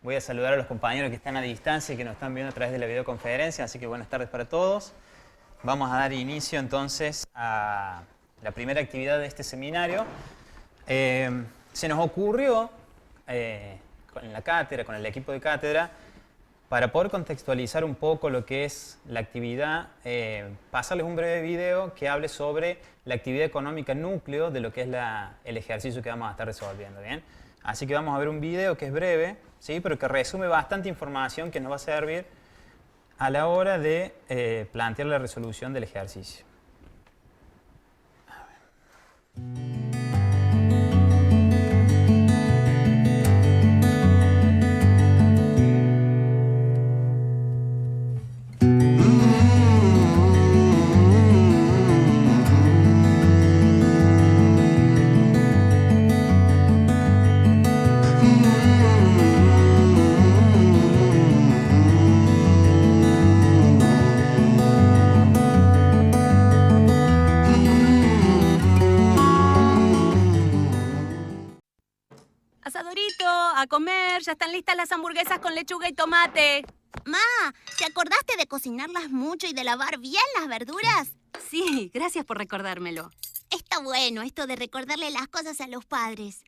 Voy a saludar a los compañeros que están a distancia y que nos están viendo a través de la videoconferencia, así que buenas tardes para todos. Vamos a dar inicio entonces a la primera actividad de este seminario. Se nos ocurrió con la cátedra, con el equipo de cátedra, para poder contextualizar un poco lo que es la actividad, pasarles un breve video que hable sobre la actividad económica núcleo de lo que es el ejercicio que vamos a estar resolviendo, ¿bien? Así que vamos a ver un video que es breve, ¿sí? Pero que resume bastante información que nos va a servir a la hora de plantear la resolución del ejercicio. A comer, ya están listas las hamburguesas con lechuga y tomate. Ma, ¿te acordaste de cocinarlas mucho y de lavar bien las verduras? Sí, gracias por recordármelo. Está bueno esto de recordarle las cosas a los padres.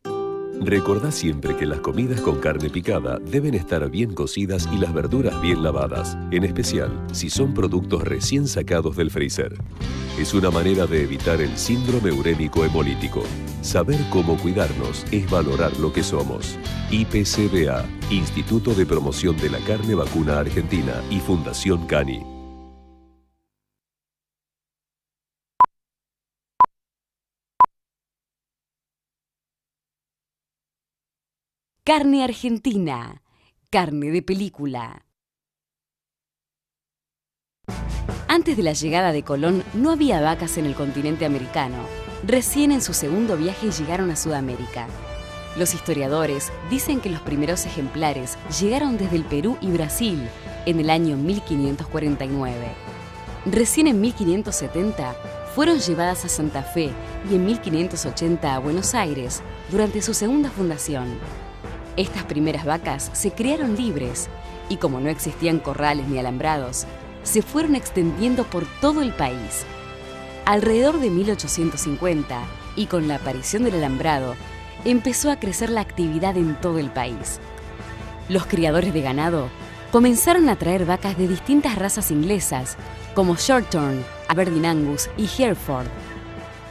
Recordá siempre que las comidas con carne picada deben estar bien cocidas y las verduras bien lavadas, en especial si son productos recién sacados del freezer. Es una manera de evitar el síndrome urémico hemolítico. Saber cómo cuidarnos es valorar lo que somos. IPCBA, Instituto de Promoción de la Carne Vacuna Argentina y Fundación Cani. Carne argentina, carne de película. Antes de la llegada de Colón no había vacas en el continente americano. Recién en su segundo viaje llegaron a Sudamérica. Los historiadores dicen que los primeros ejemplares llegaron desde el Perú y Brasil en el año 1549. Recién en 1570 fueron llevadas a Santa Fe y en 1580 a Buenos Aires durante su segunda fundación. Estas primeras vacas se criaron libres y como no existían corrales ni alambrados, se fueron extendiendo por todo el país. Alrededor de 1850, y con la aparición del alambrado, empezó a crecer la actividad en todo el país. Los criadores de ganado comenzaron a traer vacas de distintas razas inglesas, como Shorthorn, Aberdeen Angus y Hereford.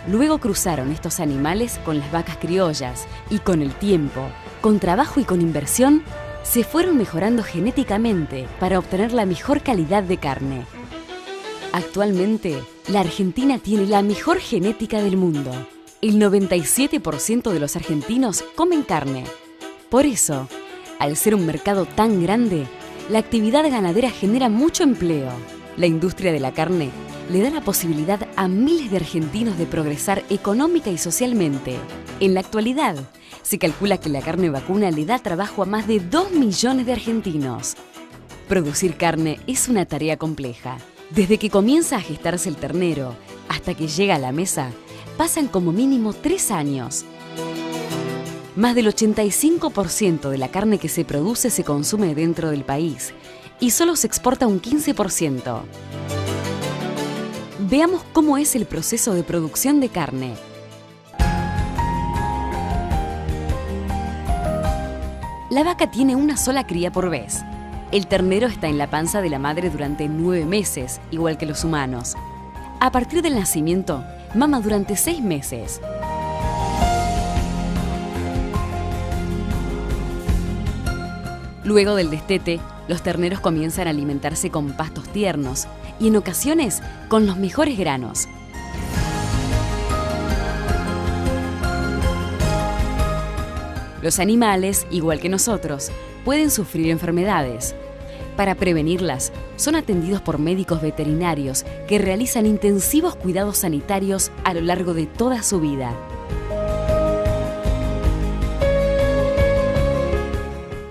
Luego cruzaron estos animales con las vacas criollas y con el tiempo, con trabajo y con inversión, se fueron mejorando genéticamente para obtener la mejor calidad de carne. Actualmente, la Argentina tiene la mejor genética del mundo. El 97% de los argentinos comen carne. Por eso, al ser un mercado tan grande, la actividad ganadera genera mucho empleo. La industria de la carne le da la posibilidad a miles de argentinos de progresar económica y socialmente. En la actualidad, se calcula que la carne vacuna le da trabajo a más de 2 millones de argentinos. Producir carne es una tarea compleja. Desde que comienza a gestarse el ternero hasta que llega a la mesa, pasan como mínimo 3 años. Más del 85% de la carne que se produce se consume dentro del país y solo se exporta un 15%. Veamos cómo es el proceso de producción de carne. La vaca tiene una sola cría por vez. El ternero está en la panza de la madre durante 9 meses, igual que los humanos. A partir del nacimiento, mama durante 6 meses. Luego del destete, los terneros comienzan a alimentarse con pastos tiernos y en ocasiones con los mejores granos. Los animales, igual que nosotros, pueden sufrir enfermedades. Para prevenirlas, son atendidos por médicos veterinarios que realizan intensivos cuidados sanitarios a lo largo de toda su vida.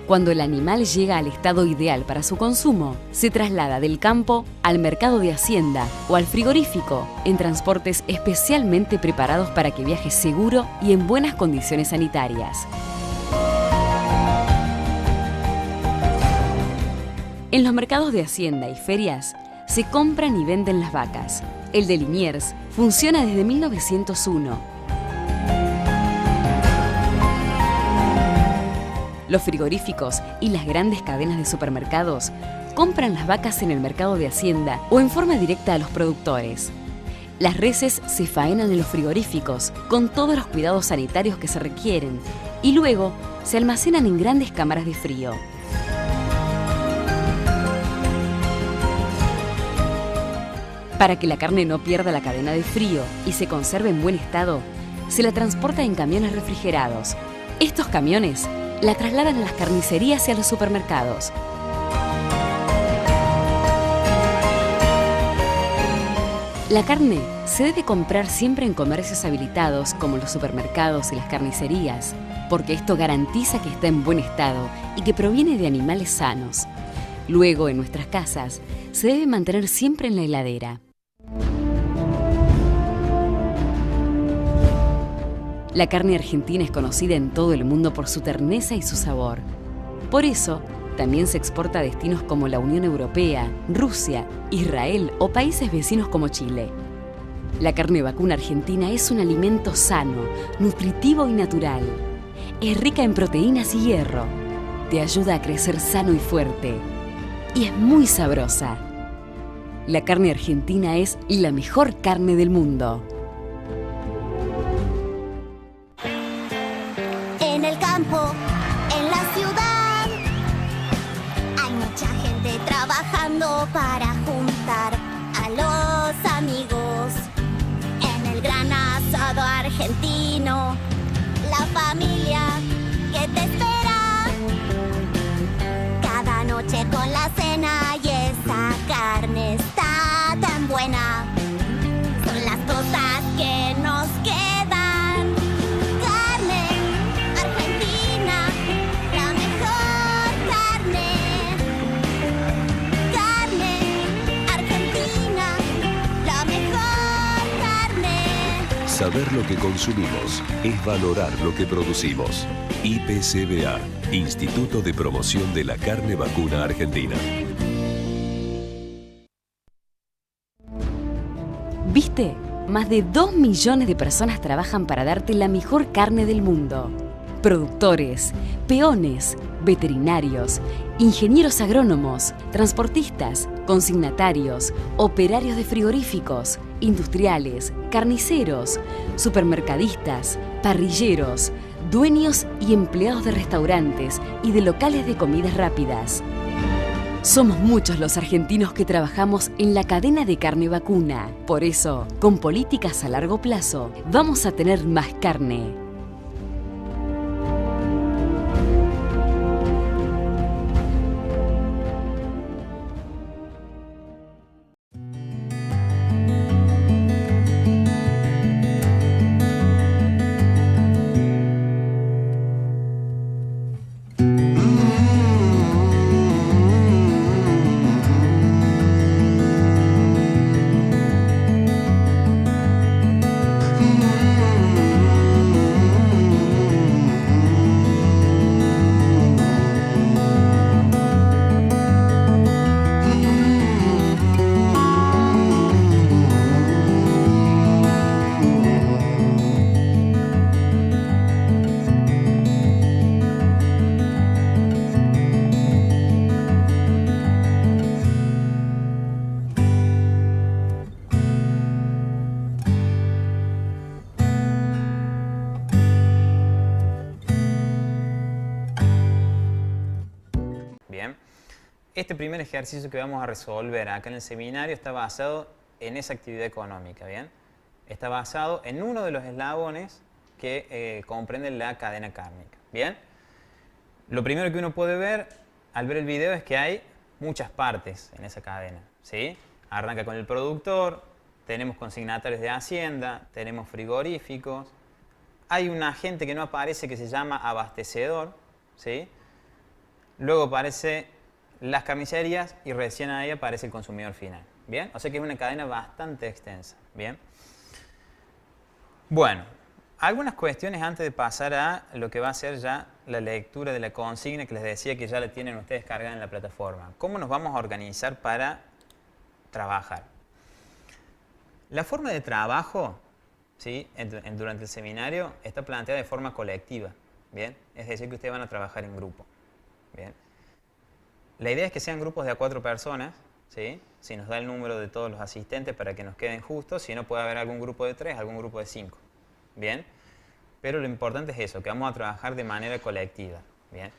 Cuando el animal llega al estado ideal para su consumo, se traslada del campo al mercado de hacienda o al frigorífico en transportes especialmente preparados para que viaje seguro y en buenas condiciones sanitarias. En los mercados de hacienda y ferias se compran y venden las vacas. El de Liniers funciona desde 1901. Los frigoríficos y las grandes cadenas de supermercados compran las vacas en el mercado de hacienda o en forma directa a los productores. Las reses se faenan en los frigoríficos con todos los cuidados sanitarios que se requieren y luego se almacenan en grandes cámaras de frío. Para que la carne no pierda la cadena de frío y se conserve en buen estado, se la transporta en camiones refrigerados. Estos camiones la trasladan a las carnicerías y a los supermercados. La carne se debe comprar siempre en comercios habilitados como los supermercados y las carnicerías, porque esto garantiza que está en buen estado y que proviene de animales sanos. Luego, en nuestras casas, se debe mantener siempre en la heladera. La carne argentina es conocida en todo el mundo por su terneza y su sabor. Por eso, también se exporta a destinos como la Unión Europea, Rusia, Israel o países vecinos como Chile. La carne vacuna argentina es un alimento sano, nutritivo y natural. Es rica en proteínas y hierro. Te ayuda a crecer sano y fuerte. Y es muy sabrosa. La carne argentina es la mejor carne del mundo. En el campo, en la ciudad, hay mucha gente trabajando para juntar a los amigos. En el gran asado argentino, la familia que te espera cada noche con la cena, y esa carne está tan buena. Son las cosas que nos quedan. Carne argentina, la mejor carne. Carne argentina, la mejor carne. Saber lo que consumimos es valorar lo que producimos. IPCBA, Instituto de Promoción de la Carne Vacuna Argentina. ¿Viste? Más de 2 millones de personas trabajan para darte la mejor carne del mundo. Productores, peones, veterinarios, ingenieros agrónomos, transportistas, consignatarios, operarios de frigoríficos, industriales, carniceros, supermercadistas, parrilleros, dueños y empleados de restaurantes y de locales de comidas rápidas. Somos muchos los argentinos que trabajamos en la cadena de carne vacuna. Por eso, con políticas a largo plazo, vamos a tener más carne. Este primer ejercicio que vamos a resolver acá en el seminario está basado en esa actividad económica, ¿bien? Está basado en uno de los eslabones que comprenden la cadena cárnica, ¿bien? Lo primero que uno puede ver al ver el video es que hay muchas partes en esa cadena, ¿sí? Arranca con el productor, tenemos consignatarios de hacienda, tenemos frigoríficos, hay un agente que no aparece que se llama abastecedor, ¿sí? Luego aparece las carnicerías y recién ahí aparece el consumidor final, ¿bien? O sea que es una cadena bastante extensa, ¿bien? Bueno, algunas cuestiones antes de pasar a lo que va a ser ya la lectura de la consigna que les decía que ya la tienen ustedes cargada en la plataforma. ¿Cómo nos vamos a organizar para trabajar? La forma de trabajo, ¿sí?, durante el seminario está planteada de forma colectiva, ¿bien? Es decir, que ustedes van a trabajar en grupo, ¿bien? La idea es que sean grupos de a 4 personas, ¿sí? Si nos da el número de todos los asistentes para que nos queden justos, si no puede haber algún grupo de 3, algún grupo de 5, ¿bien? Pero lo importante es eso, que vamos a trabajar de manera colectiva, ¿bien?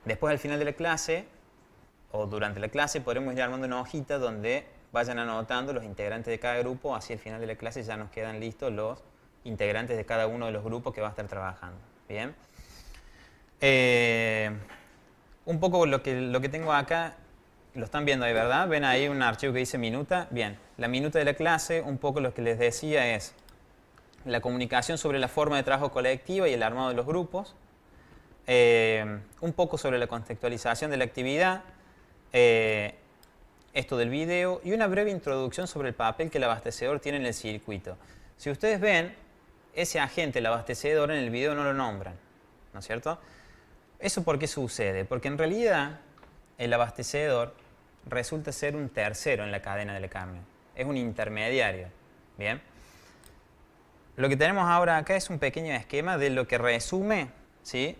Después al final de la clase, o durante la clase, podremos ir armando una hojita donde vayan anotando los integrantes de cada grupo, así al final de la clase ya nos quedan listos los integrantes de cada uno de los grupos que va a estar trabajando, ¿bien? Un poco lo que tengo acá, lo están viendo ahí, ¿verdad? Ven ahí un archivo que dice minuta. Bien, la minuta de la clase, un poco lo que les decía es la comunicación sobre la forma de trabajo colectiva y el armado de los grupos, un poco sobre la contextualización de la actividad, esto del video y una breve introducción sobre el papel que el abastecedor tiene en el circuito. Si ustedes ven, ese agente, el abastecedor, en el video no lo nombran, ¿no es cierto? ¿Eso por qué sucede? Porque en realidad el abastecedor resulta ser un tercero en la cadena de la carne. Es un intermediario, ¿bien? Lo que tenemos ahora acá es un pequeño esquema de lo que resume, ¿sí?,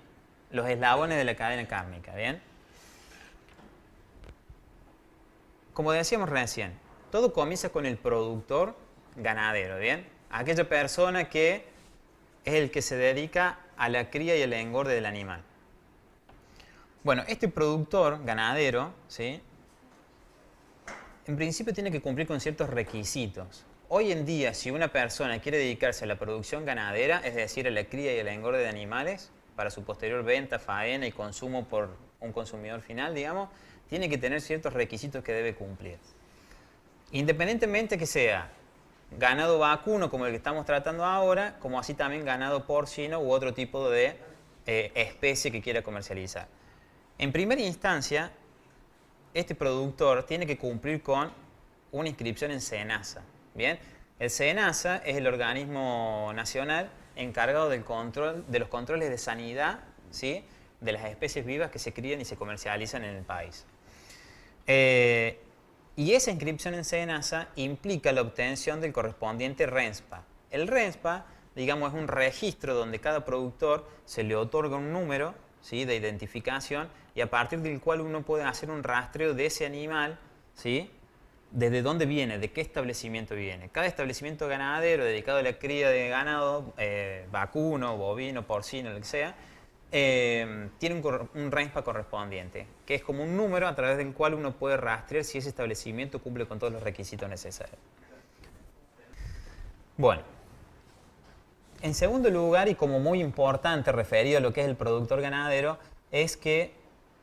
los eslabones de la cadena cárnica, ¿bien? Como decíamos recién, todo comienza con el productor ganadero, ¿bien? Aquella persona que es el que se dedica a la cría y el engorde del animal. Bueno, este productor ganadero, ¿sí?, en principio tiene que cumplir con ciertos requisitos. Hoy en día, si una persona quiere dedicarse a la producción ganadera, es decir, a la cría y el engorde de animales, para su posterior venta, faena y consumo por un consumidor final, digamos, tiene que tener ciertos requisitos que debe cumplir. Independientemente que sea ganado vacuno, como el que estamos tratando ahora, como así también ganado porcino u otro tipo de especie que quiera comercializar. En primera instancia, este productor tiene que cumplir con una inscripción en SENASA. ¿Bien? El SENASA es el organismo nacional encargado del control, de los controles de sanidad, ¿sí?, de las especies vivas que se crían y se comercializan en el país. Y esa inscripción en SENASA implica la obtención del correspondiente RENSPA. El RENSPA, digamos, es un registro donde cada productor se le otorga un número, ¿sí?, de identificación, y a partir del cual uno puede hacer un rastreo de ese animal, ¿sí?, desde dónde viene, de qué establecimiento viene. Cada establecimiento ganadero dedicado a la cría de ganado, vacuno, bovino, porcino, lo que sea, tiene un RENSPA correspondiente, que es como un número a través del cual uno puede rastrear si ese establecimiento cumple con todos los requisitos necesarios. Bueno, en segundo lugar, y como muy importante referido a lo que es el productor ganadero, es que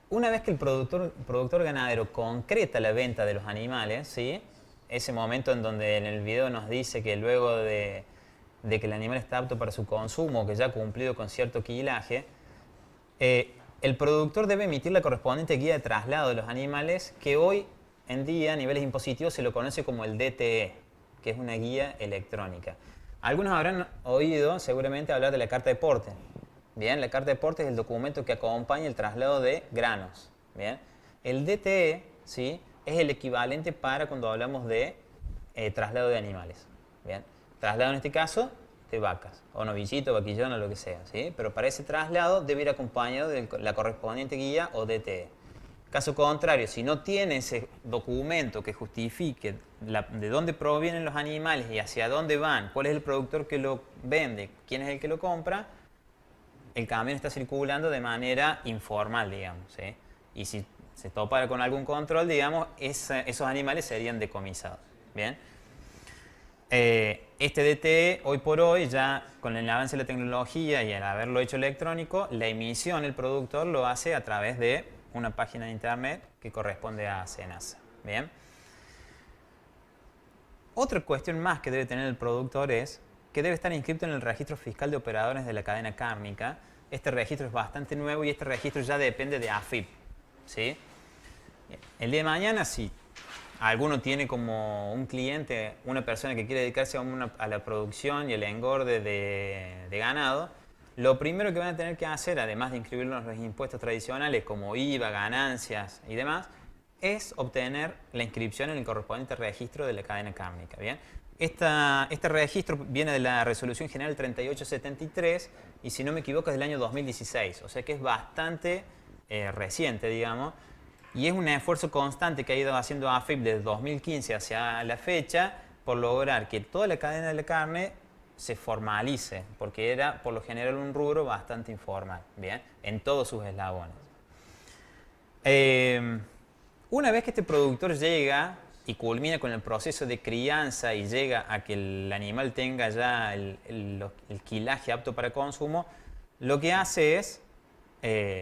una vez que el productor ganadero concreta la venta de los animales, ¿sí?, ese momento en donde en el video nos dice que luego de que el animal está apto para su consumo, que ya ha cumplido con cierto quilaje, el productor debe emitir la correspondiente guía de traslado de los animales, que hoy en día a niveles impositivos se lo conoce como el DTE, que es una guía electrónica. Algunos habrán oído seguramente hablar de la carta de porte. Bien, la carta de porte es el documento que acompaña el traslado de granos. Bien, el DTE, ¿sí?, es el equivalente para cuando hablamos de traslado de animales. Bien, traslado en este caso de vacas, o novillito, vaquillón o lo que sea, ¿sí? Pero para ese traslado debe ir acompañado de la correspondiente guía o DTE. Caso contrario, si no tiene ese documento que justifique de dónde provienen los animales y hacia dónde van, cuál es el productor que lo vende, quién es el que lo compra, el camión está circulando de manera informal, digamos, ¿sí? Y si se topara con algún control, digamos, esos animales serían decomisados. ¿Bien? Este DTE, hoy por hoy, ya con el avance de la tecnología y al haberlo hecho electrónico, la emisión, el productor lo hace a través de una página de internet que corresponde a SENASA. ¿Bien? Otra cuestión más que debe tener el productor es que debe estar inscrito en el registro fiscal de operadores de la cadena cárnica. Este registro es bastante nuevo y este registro ya depende de AFIP, ¿sí? El día de mañana, si alguno tiene como un cliente, una persona que quiere dedicarse a la producción y el engorde de ganado, lo primero que van a tener que hacer, además de inscribirlo en los impuestos tradicionales como IVA, ganancias y demás, es obtener la inscripción en el correspondiente registro de la cadena cárnica. ¿Bien? Este registro viene de la Resolución General 3873 y, si no me equivoco, es del año 2016. O sea que es bastante reciente, digamos. Y es un esfuerzo constante que ha ido haciendo AFIP desde 2015 hacia la fecha por lograr que toda la cadena de la carne se formalice, porque era por lo general un rubro bastante informal, ¿bien? En todos sus eslabones. Una vez que este productor llega y culmina con el proceso de crianza y llega a que el animal tenga ya el quilaje apto para consumo, lo que hace es,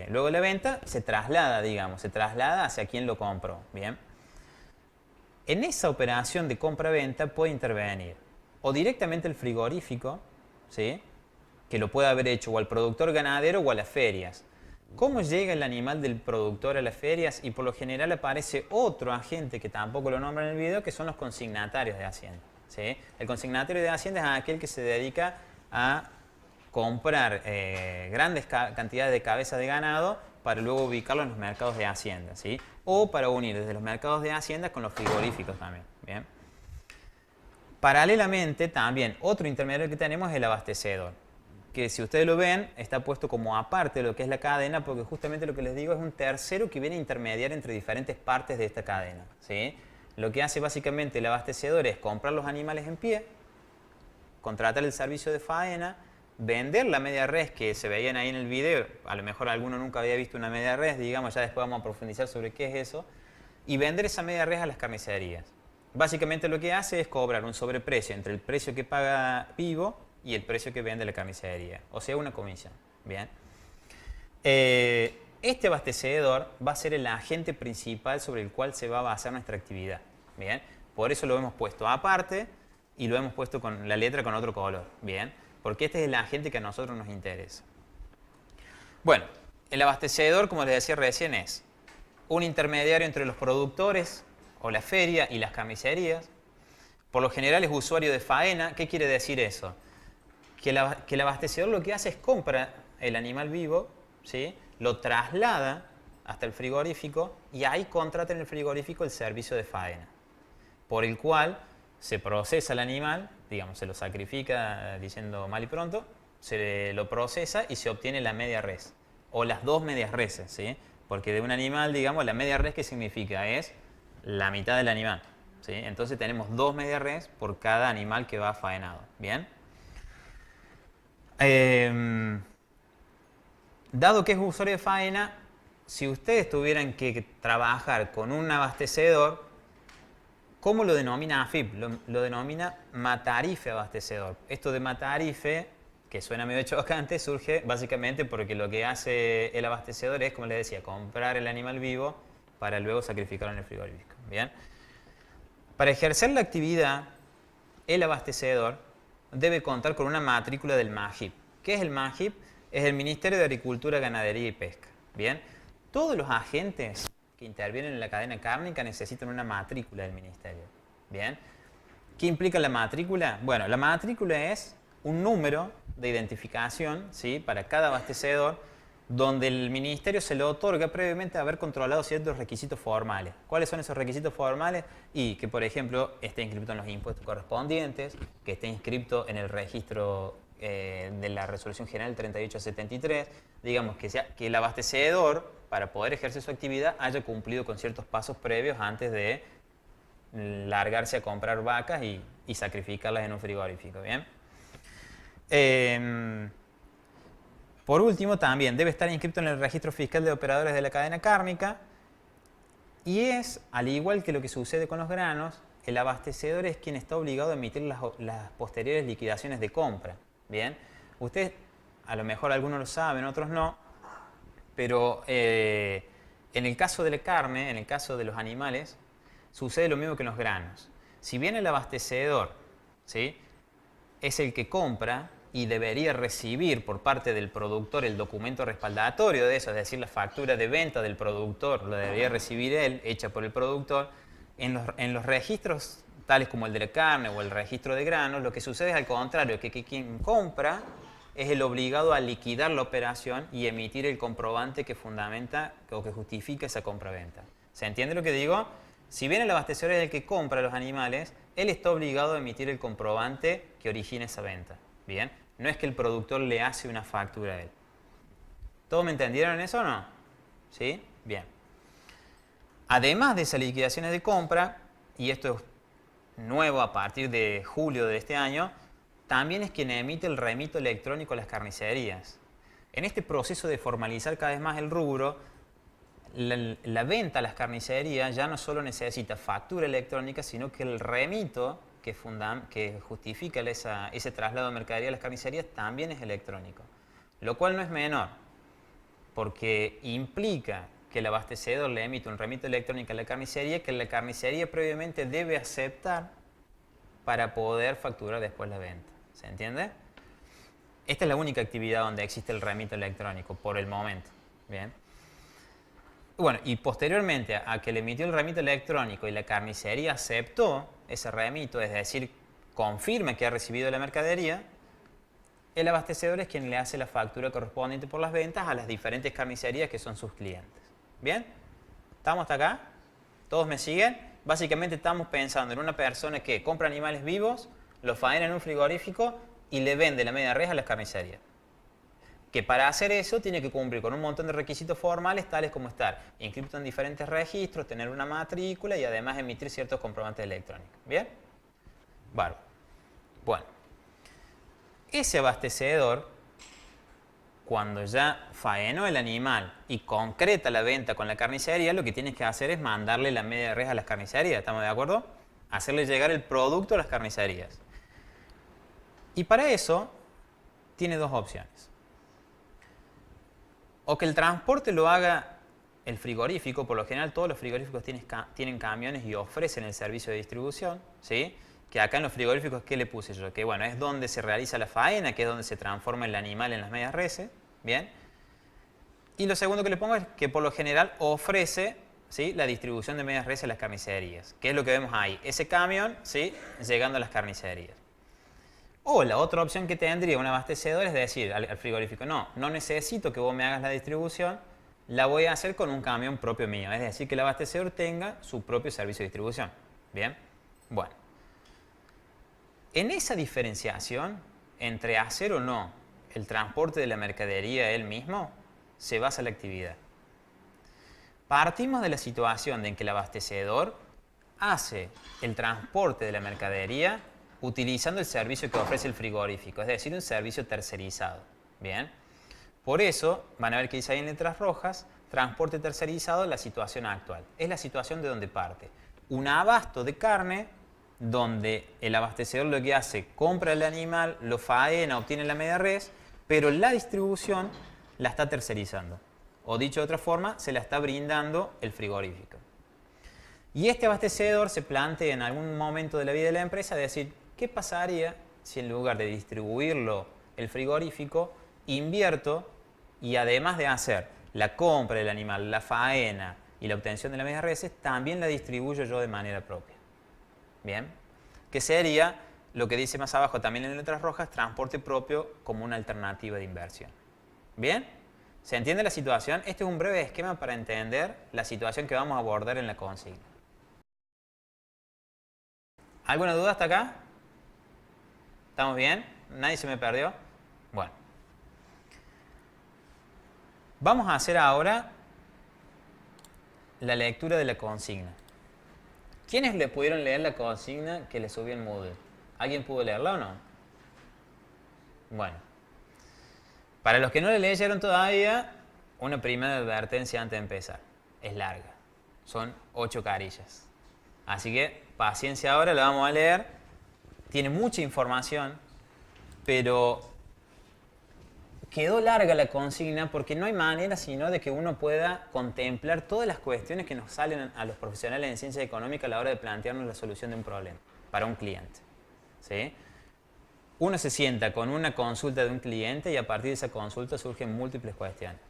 luego de la venta, se traslada, digamos, se traslada hacia quien lo compró, ¿bien? En esa operación de compra-venta puede intervenir o directamente el frigorífico, ¿sí?, que lo puede haber hecho o al productor ganadero o a las ferias. ¿Cómo llega el animal del productor a las ferias? Y por lo general aparece otro agente que tampoco lo nombra en el video, que son los consignatarios de Hacienda, ¿sí? El consignatario de Hacienda es aquel que se dedica a comprar grandes cantidades de cabezas de ganado para luego ubicarlo en los mercados de Hacienda, ¿sí? O para unir desde los mercados de Hacienda con los frigoríficos también, ¿bien? Paralelamente, también otro intermediario que tenemos es el abastecedor, que, si ustedes lo ven, está puesto como aparte de lo que es la cadena, porque justamente lo que les digo es un tercero que viene a intermediar entre diferentes partes de esta cadena, ¿sí? Lo que hace básicamente el abastecedor es comprar los animales en pie, contratar el servicio de faena, vender la media res que se veían ahí en el video. A lo mejor alguno nunca había visto una media res, digamos, ya después vamos a profundizar sobre qué es eso, y vender esa media res a las carnicerías. Básicamente lo que hace es cobrar un sobreprecio entre el precio que paga Vivo y el precio que vende la carnicería, o sea, una comisión. Bien. Este abastecedor va a ser el agente principal sobre el cual se va a basar nuestra actividad. Bien. Por eso lo hemos puesto aparte y lo hemos puesto con la letra con otro color. Bien. Porque este es el agente que a nosotros nos interesa. Bueno, el abastecedor, como les decía recién, es un intermediario entre los productores o la feria y las carnicerías. Por lo general es usuario de faena. ¿Qué quiere decir eso? Que el abastecedor lo que hace es compra el animal vivo, ¿sí?, lo traslada hasta el frigorífico y ahí contrata en el frigorífico el servicio de faena, por el cual se procesa el animal, digamos, se lo sacrifica, diciendo mal y pronto, se lo procesa y se obtiene la media res, o las dos medias reses, ¿sí? Porque de un animal, digamos, la media res, ¿qué significa? Es la mitad del animal, ¿sí? Entonces tenemos dos medias res por cada animal que va faenado, ¿bien? Dado que es usuario de faena, si ustedes tuvieran que trabajar con un abastecedor, ¿cómo lo denomina AFIP? Lo denomina matarife abastecedor. Esto de matarife, que suena medio chocante, surge básicamente porque lo que hace el abastecedor es, como les decía, comprar el animal vivo para luego sacrificarlo en el frigorífico. ¿Bien? Para ejercer la actividad, el abastecedor debe contar con una matrícula del MAGIP. ¿Qué es el MAGIP? Es el Ministerio de Agricultura, Ganadería y Pesca. ¿Bien? Todos los agentes que intervienen en la cadena cárnica necesitan una matrícula del ministerio. ¿Bien? ¿Qué implica la matrícula? Bueno, la matrícula es un número de identificación, ¿sí?, para cada abastecedor, donde el ministerio se lo otorga previamente a haber controlado ciertos requisitos formales. ¿Cuáles son esos requisitos formales? Y que, por ejemplo, esté inscrito en los impuestos correspondientes, que esté inscrito en el registro de la Resolución General 3873, digamos, que el abastecedor, para poder ejercer su actividad, haya cumplido con ciertos pasos previos antes de largarse a comprar vacas y sacrificarlas en un frigorífico. ¿Bien? Por último, también debe estar inscrito en el registro fiscal de operadores de la cadena cárnica, y es, al igual que lo que sucede con los granos, el abastecedor es quien está obligado a emitir las posteriores liquidaciones de compra. Bien, ustedes, a lo mejor algunos lo saben, otros no, pero en el caso de la carne, en el caso de los animales, sucede lo mismo que en los granos. Si bien el abastecedor, ¿sí?, es el que compra y debería recibir por parte del productor el documento respaldatorio de eso, es decir, la factura de venta del productor, lo debería recibir él, hecha por el productor. En los registros tales como el de la carne o el registro de granos, lo que sucede es al contrario, que quien compra es el obligado a liquidar la operación y emitir el comprobante que fundamenta o que justifica esa compraventa. ¿Se entiende lo que digo? Si bien el abastecedor es el que compra los animales, él está obligado a emitir el comprobante que origina esa venta. ¿Bien? No es que el productor le hace una factura a él. ¿Todos me entendieron eso o no? ¿Sí? Bien. Además de esas liquidaciones de compra, y esto es nuevo a partir de julio de este año, también es quien emite el remito electrónico a las carnicerías. En este proceso de formalizar cada vez más el rubro, la venta a las carnicerías ya no solo necesita factura electrónica, sino que el remito que justifica ese traslado de mercadería a las carnicerías también es electrónico. Lo cual no es menor, porque implica que el abastecedor le emite un remito electrónico a la carnicería que la carnicería previamente debe aceptar para poder facturar después la venta. ¿Se entiende? Esta es la única actividad donde existe el remito electrónico por el momento. Bien. Bueno, y posteriormente a que le emitió el remito electrónico y la carnicería aceptó ese remito, es decir, confirma que ha recibido la mercadería, el abastecedor es quien le hace la factura correspondiente por las ventas a las diferentes carnicerías que son sus clientes. ¿Bien? ¿Estamos hasta acá? ¿Todos me siguen? Básicamente estamos pensando en una persona que compra animales vivos, los faena en un frigorífico y le vende la media res a las carnicerías. Que para hacer eso tiene que cumplir con un montón de requisitos formales, tales como estar inscrito en diferentes registros, tener una matrícula y además emitir ciertos comprobantes electrónicos. ¿Bien? Bueno, ese abastecedor, cuando ya faenó el animal y concreta la venta con la carnicería, lo que tienes que hacer es mandarle la media res a las carnicerías. ¿Estamos de acuerdo? Hacerle llegar el producto a las carnicerías. Y para eso tiene dos opciones. O que el transporte lo haga el frigorífico. Por lo general todos los frigoríficos tienen camiones y ofrecen el servicio de distribución, ¿sí? Que acá en los frigoríficos, ¿qué le puse yo? Que bueno, es donde se realiza la faena, que es donde se transforma el animal en las medias reses, ¿bien? Y lo segundo que le pongo es que por lo general ofrece, ¿sí?, la distribución de medias reses a las carnicerías. ¿Qué es lo que vemos ahí? Ese camión, ¿sí?, llegando a las carnicerías. O la otra opción que tendría un abastecedor es decir al frigorífico, no necesito que vos me hagas la distribución, la voy a hacer con un camión propio mío. Es decir, que el abastecedor tenga su propio servicio de distribución. ¿Bien? Bueno. En esa diferenciación entre hacer o no el transporte de la mercadería él mismo, se basa la actividad. Partimos de la situación en que el abastecedor hace el transporte de la mercadería utilizando el servicio que ofrece el frigorífico, es decir, un servicio tercerizado. Bien. Por eso, van a ver que dice ahí en letras rojas, transporte tercerizado, la situación actual. Es la situación de donde parte. Un abasto de carne donde el abastecedor lo que hace, compra el animal, lo faena, obtiene la media res, pero la distribución la está tercerizando. O dicho de otra forma, se la está brindando el frigorífico. Y este abastecedor se plantea en algún momento de la vida de la empresa decir, ¿qué pasaría si en lugar de distribuirlo el frigorífico, invierto y además de hacer la compra del animal, la faena y la obtención de las medias reses, también la distribuyo yo de manera propia? Bien, que sería lo que dice más abajo también en letras rojas, transporte propio como una alternativa de inversión. Bien, ¿se entiende la situación? Este es un breve esquema para entender la situación que vamos a abordar en la consigna. ¿Alguna duda hasta acá? ¿Estamos bien? ¿Nadie se me perdió? Bueno. Vamos a hacer ahora la lectura de la consigna. ¿Quiénes le pudieron leer la consigna que le subí en Moodle? ¿Alguien pudo leerla o no? Bueno. Para los que no le leyeron todavía, una primera advertencia antes de empezar. Es larga. Son 8 carillas. Así que paciencia ahora, la vamos a leer. Tiene mucha información, pero quedó larga la consigna porque no hay manera sino de que uno pueda contemplar todas las cuestiones que nos salen a los profesionales en ciencia económica a la hora de plantearnos la solución de un problema para un cliente. ¿Sí? Uno se sienta con una consulta de un cliente y a partir de esa consulta surgen múltiples cuestiones.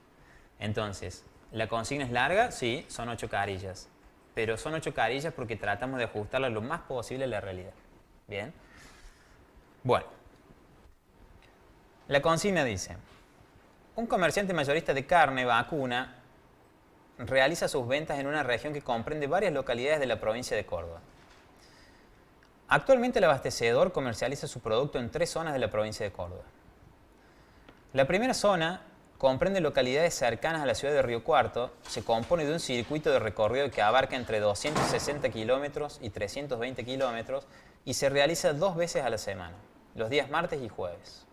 Entonces, ¿la consigna es larga? Sí, son 8 carillas. Pero son 8 carillas porque tratamos de ajustarla lo más posible a la realidad. ¿Bien? Bueno. La consigna dice, un comerciante mayorista de carne vacuna realiza sus ventas en una región que comprende varias localidades de la provincia de Córdoba. Actualmente el abastecedor comercializa su producto en 3 zonas de la provincia de Córdoba. La primera zona comprende localidades cercanas a la ciudad de Río Cuarto, se compone de un circuito de recorrido que abarca entre 260 kilómetros y 320 kilómetros y se realiza 2 veces a la semana, los días martes y jueves.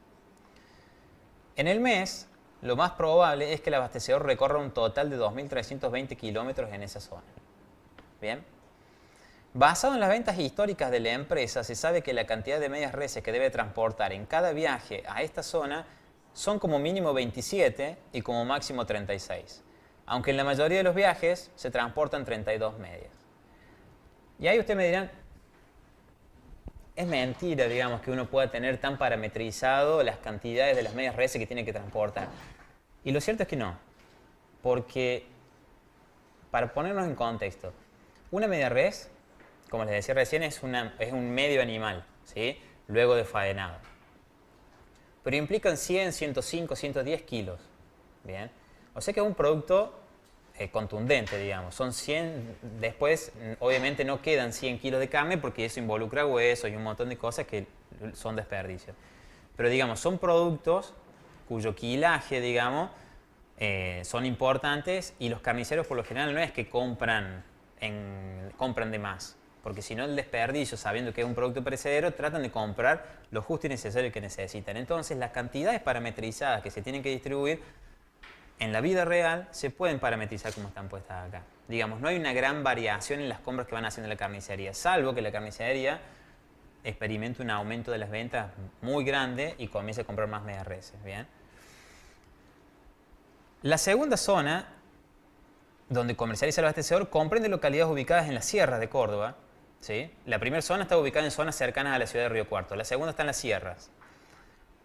En el mes, lo más probable es que el abastecedor recorra un total de 2.320 kilómetros en esa zona. Bien. Basado en las ventas históricas de la empresa, se sabe que la cantidad de medias reses que debe transportar en cada viaje a esta zona son como mínimo 27 y como máximo 36, aunque en la mayoría de los viajes se transportan 32 medias. Y ahí ustedes me dirán, es mentira, digamos, que uno pueda tener tan parametrizado las cantidades de las medias reses que tiene que transportar. Y lo cierto es que no, porque, para ponernos en contexto, una media res, como les decía recién, es un medio animal, ¿sí? Luego de faenado. Pero implican 100, 105, 110 kilos. ¿Bien? O sea que es un producto contundente, digamos. Son 100, después obviamente no quedan 100 kilos de carne porque eso involucra huesos y un montón de cosas que son desperdicios. Pero digamos, son productos cuyo quilaje, digamos, son importantes y los carniceros por lo general no es que compran de más. Porque si no el desperdicio, sabiendo que es un producto perecedero, tratan de comprar lo justo y necesario que necesitan. Entonces las cantidades parametrizadas que se tienen que distribuir en la vida real se pueden parametrizar como están puestas acá. Digamos, no hay una gran variación en las compras que van haciendo la carnicería, salvo que la carnicería experimente un aumento de las ventas muy grande y comience a comprar más medias reses. ¿Bien? La segunda zona donde comercializa el abastecedor comprende localidades ubicadas en las sierras de Córdoba. ¿Sí? La primera zona está ubicada en zonas cercanas a la ciudad de Río Cuarto, la segunda está en las sierras.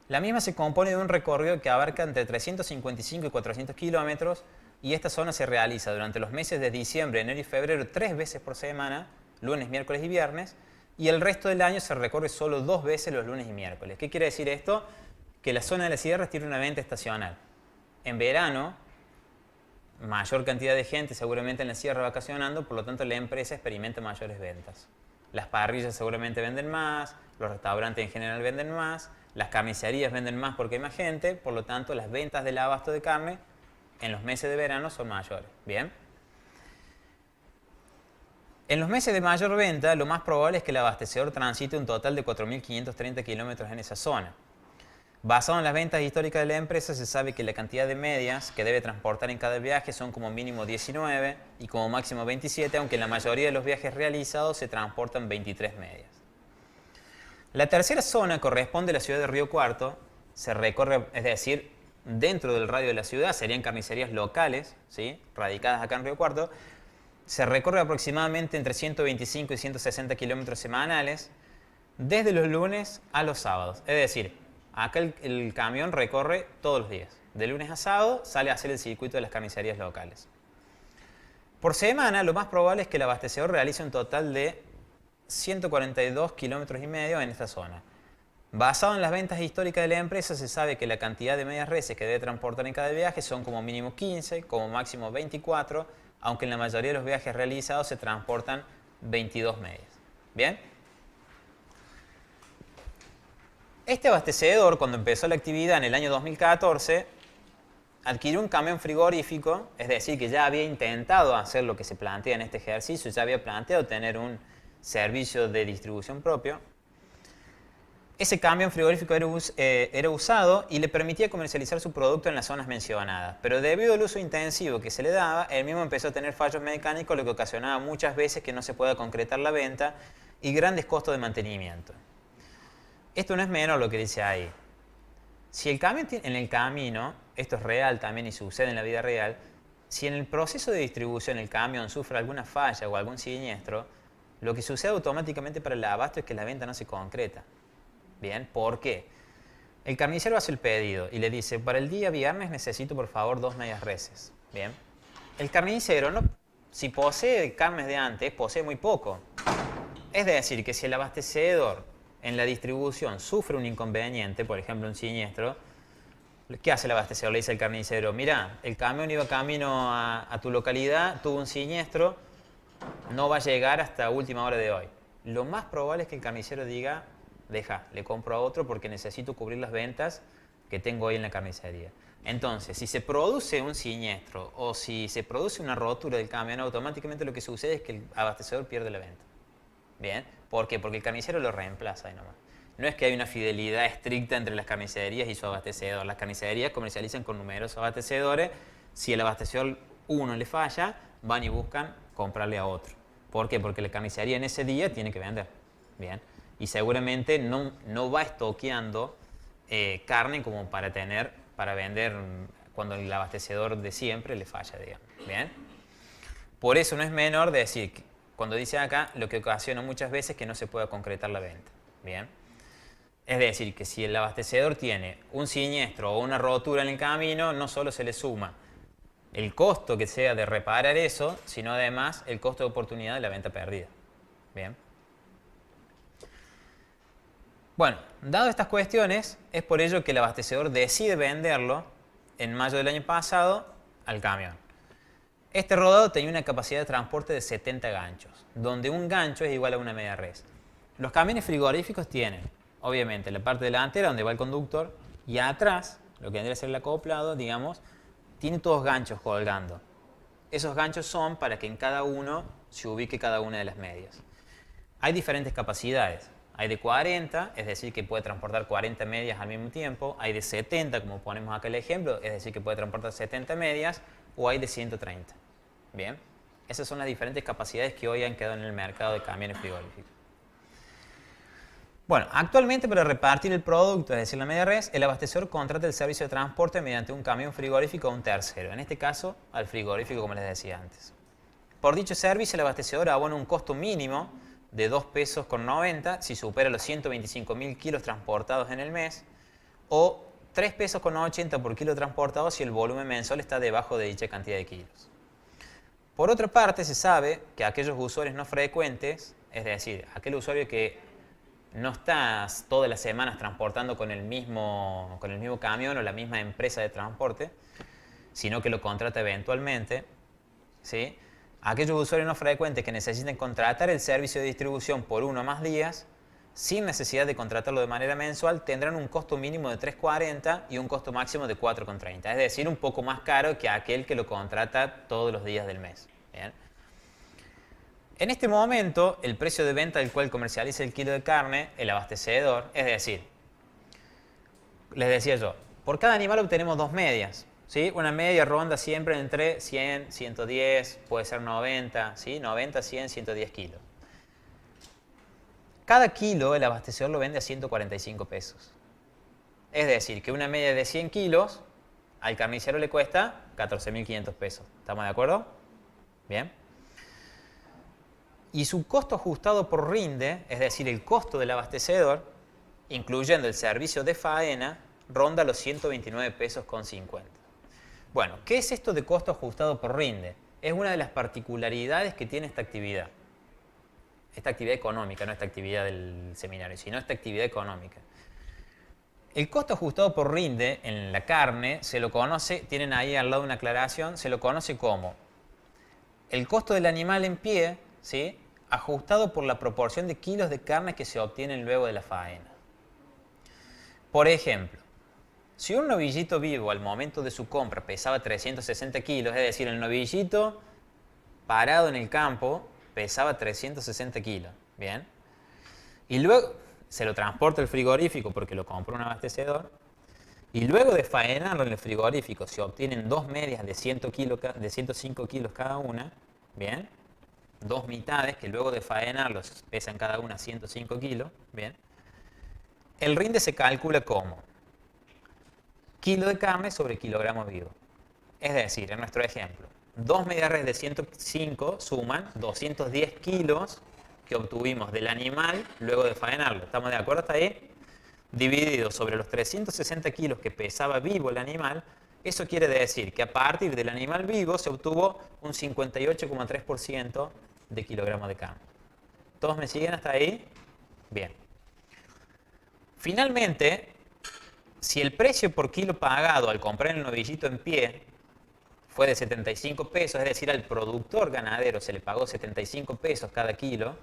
La misma se compone de un recorrido que abarca entre 355 y 400 kilómetros y esta zona se realiza durante los meses de diciembre, enero y febrero 3 veces por semana, lunes, miércoles y viernes, y el resto del año se recorre solo 2 veces los lunes y miércoles. ¿Qué quiere decir esto? Que la zona de las sierras tiene una venta estacional. En verano, mayor cantidad de gente seguramente en la sierra vacacionando, por lo tanto la empresa experimenta mayores ventas. Las parrillas seguramente venden más, los restaurantes en general venden más, las carnicerías venden más porque hay más gente, por lo tanto las ventas del abasto de carne en los meses de verano son mayores. ¿Bien? En los meses de mayor venta, lo más probable es que el abastecedor transite un total de 4.530 kilómetros en esa zona. Basado en las ventas históricas de la empresa, se sabe que la cantidad de medias que debe transportar en cada viaje son como mínimo 19 y como máximo 27, aunque en la mayoría de los viajes realizados se transportan 23 medias. La tercera zona corresponde a la ciudad de Río Cuarto, se recorre, es decir, dentro del radio de la ciudad, serían carnicerías locales, ¿sí? Radicadas acá en Río Cuarto, se recorre aproximadamente entre 125 y 160 kilómetros semanales, desde los lunes a los sábados, es decir, acá el camión recorre todos los días. De lunes a sábado sale a hacer el circuito de las carnicerías locales. Por semana, lo más probable es que el abastecedor realice un total de 142 kilómetros y medio en esta zona. Basado en las ventas históricas de la empresa, se sabe que la cantidad de medias reses que debe transportar en cada viaje son como mínimo 15, como máximo 24, aunque en la mayoría de los viajes realizados se transportan 22 medias. ¿Bien? Este abastecedor, cuando empezó la actividad en el año 2014, adquirió un camión frigorífico, es decir, que ya había intentado hacer lo que se plantea en este ejercicio, ya había planteado tener un servicio de distribución propio. Ese camión frigorífico era usado y le permitía comercializar su producto en las zonas mencionadas, pero debido al uso intensivo que se le daba, él mismo empezó a tener fallos mecánicos, lo que ocasionaba muchas veces que no se pueda concretar la venta y grandes costos de mantenimiento. Esto no es menor lo que dice ahí. Si el camión en el camino, esto es real también y sucede en la vida real, si en el proceso de distribución el camión sufre alguna falla o algún siniestro, lo que sucede automáticamente para el abasto es que la venta no se concreta. Bien, ¿por qué? El carnicero hace el pedido y le dice, para el día viernes necesito por favor 2 medias reses. Bien. El carnicero, si posee carnes de antes, posee muy poco. Es decir, que si el abastecedor en la distribución sufre un inconveniente, por ejemplo un siniestro, ¿Qué hace el abastecedor? Le dice el carnicero, mira, el camión iba camino a tu localidad, tuvo un siniestro, no va a llegar hasta última hora de hoy. Lo más probable es que el carnicero diga, deja, le compro a otro porque necesito cubrir las ventas que tengo hoy en la carnicería. Entonces, si se produce un siniestro o si se produce una rotura del camión, automáticamente lo que sucede es que el abastecedor pierde la venta. ¿Bien? ¿Por qué? Porque el carnicero lo reemplaza ahí nomás. No es que hay una fidelidad estricta entre las carnicerías y su abastecedor. Las carnicerías comercializan con numerosos abastecedores. Si el abastecedor uno le falla, van y buscan comprarle a otro. ¿Por qué? Porque la carnicería en ese día tiene que vender. ¿Bien? Y seguramente no va estoqueando carne como para vender cuando el abastecedor de siempre le falla, digamos. ¿Bien? Por eso no es menor decir, cuando dice acá, lo que ocasiona muchas veces que no se pueda concretar la venta. ¿Bien? Es decir, que si el abastecedor tiene un siniestro o una rotura en el camino, no solo se le suma el costo que sea de reparar eso, sino además el costo de oportunidad de la venta perdida. Bien. Bueno, dado estas cuestiones, es por ello que el abastecedor decide venderlo en mayo del año pasado al camión. Este rodado tenía una capacidad de transporte de 70 ganchos, donde un gancho es igual a una media res. Los camiones frigoríficos tienen, obviamente, la parte delantera donde va el conductor y atrás, lo que vendría a ser el acoplado, digamos, tiene todos ganchos colgando. Esos ganchos son para que en cada uno se ubique cada una de las medias. Hay diferentes capacidades. Hay de 40, es decir, que puede transportar 40 medias al mismo tiempo. Hay de 70, como ponemos acá el ejemplo, es decir, que puede transportar 70 medias. O hay de 130. Bien, esas son las diferentes capacidades que hoy han quedado en el mercado de camiones frigoríficos. Bueno, actualmente para repartir el producto, es decir, la media res, el abastecedor contrata el servicio de transporte mediante un camión frigorífico a un tercero. En este caso, al frigorífico, como les decía antes. Por dicho servicio, el abastecedor abona un costo mínimo de 2,90 pesos si supera los 125.000 kilos transportados en el mes, o 3,80 pesos por kilo transportado si el volumen mensual está debajo de dicha cantidad de kilos. Por otra parte, se sabe que aquellos usuarios no frecuentes, es decir, aquel usuario que no está todas las semanas transportando con el mismo camión o la misma empresa de transporte, sino que lo contrata eventualmente, ¿sí? Aquellos usuarios no frecuentes que necesiten contratar el servicio de distribución por 1 o más días, sin necesidad de contratarlo de manera mensual, tendrán un costo mínimo de 3,40 y un costo máximo de 4,30. Es decir, un poco más caro que aquel que lo contrata todos los días del mes. ¿Bien? En este momento, el precio de venta del cual comercializa el kilo de carne, el abastecedor, es decir, les decía yo, por cada animal obtenemos 2 medias. ¿Sí? Una media ronda siempre entre 100, 110, puede ser 90, ¿sí? 90, 100, 110 kilos. Cada kilo el abastecedor lo vende a 145 pesos. Es decir, que una media de 100 kilos al carnicero le cuesta 14.500 pesos. ¿Estamos de acuerdo? Bien. Y su costo ajustado por rinde, es decir, el costo del abastecedor, incluyendo el servicio de faena, ronda los 129 pesos con 50. Bueno, ¿qué es esto de costo ajustado por rinde? Es una de las particularidades que tiene esta actividad. Esta actividad económica, no esta actividad del seminario, sino esta actividad económica. El costo ajustado por rinde en la carne se lo conoce, tienen ahí al lado una aclaración, se lo conoce como el costo del animal en pie, ¿sí? Ajustado por la proporción de kilos de carne que se obtienen luego de la faena. Por ejemplo, si un novillito vivo al momento de su compra pesaba 360 kilos, es decir, el novillito parado en el campo pesaba 360 kilos, ¿bien? Y luego se lo transporta el frigorífico porque lo compró un abastecedor. Y luego de faenarlo en el frigorífico se obtienen 2 medias de 105 kilos cada una, ¿bien? 2 mitades que luego de faenarlos pesan cada una 105 kilos, ¿bien? El rinde se calcula como kilo de carne sobre kilogramo vivo. Es decir, en nuestro ejemplo, 2 medias res de 105 suman 210 kilos que obtuvimos del animal luego de faenarlo. ¿Estamos de acuerdo hasta ahí? Dividido sobre los 360 kilos que pesaba vivo el animal, eso quiere decir que a partir del animal vivo se obtuvo un 58,3% de kilogramo de carne. ¿Todos me siguen hasta ahí? Bien. Finalmente, si el precio por kilo pagado al comprar el novillito en pie fue de 75 pesos, es decir, al productor ganadero se le pagó 75 pesos cada kilo,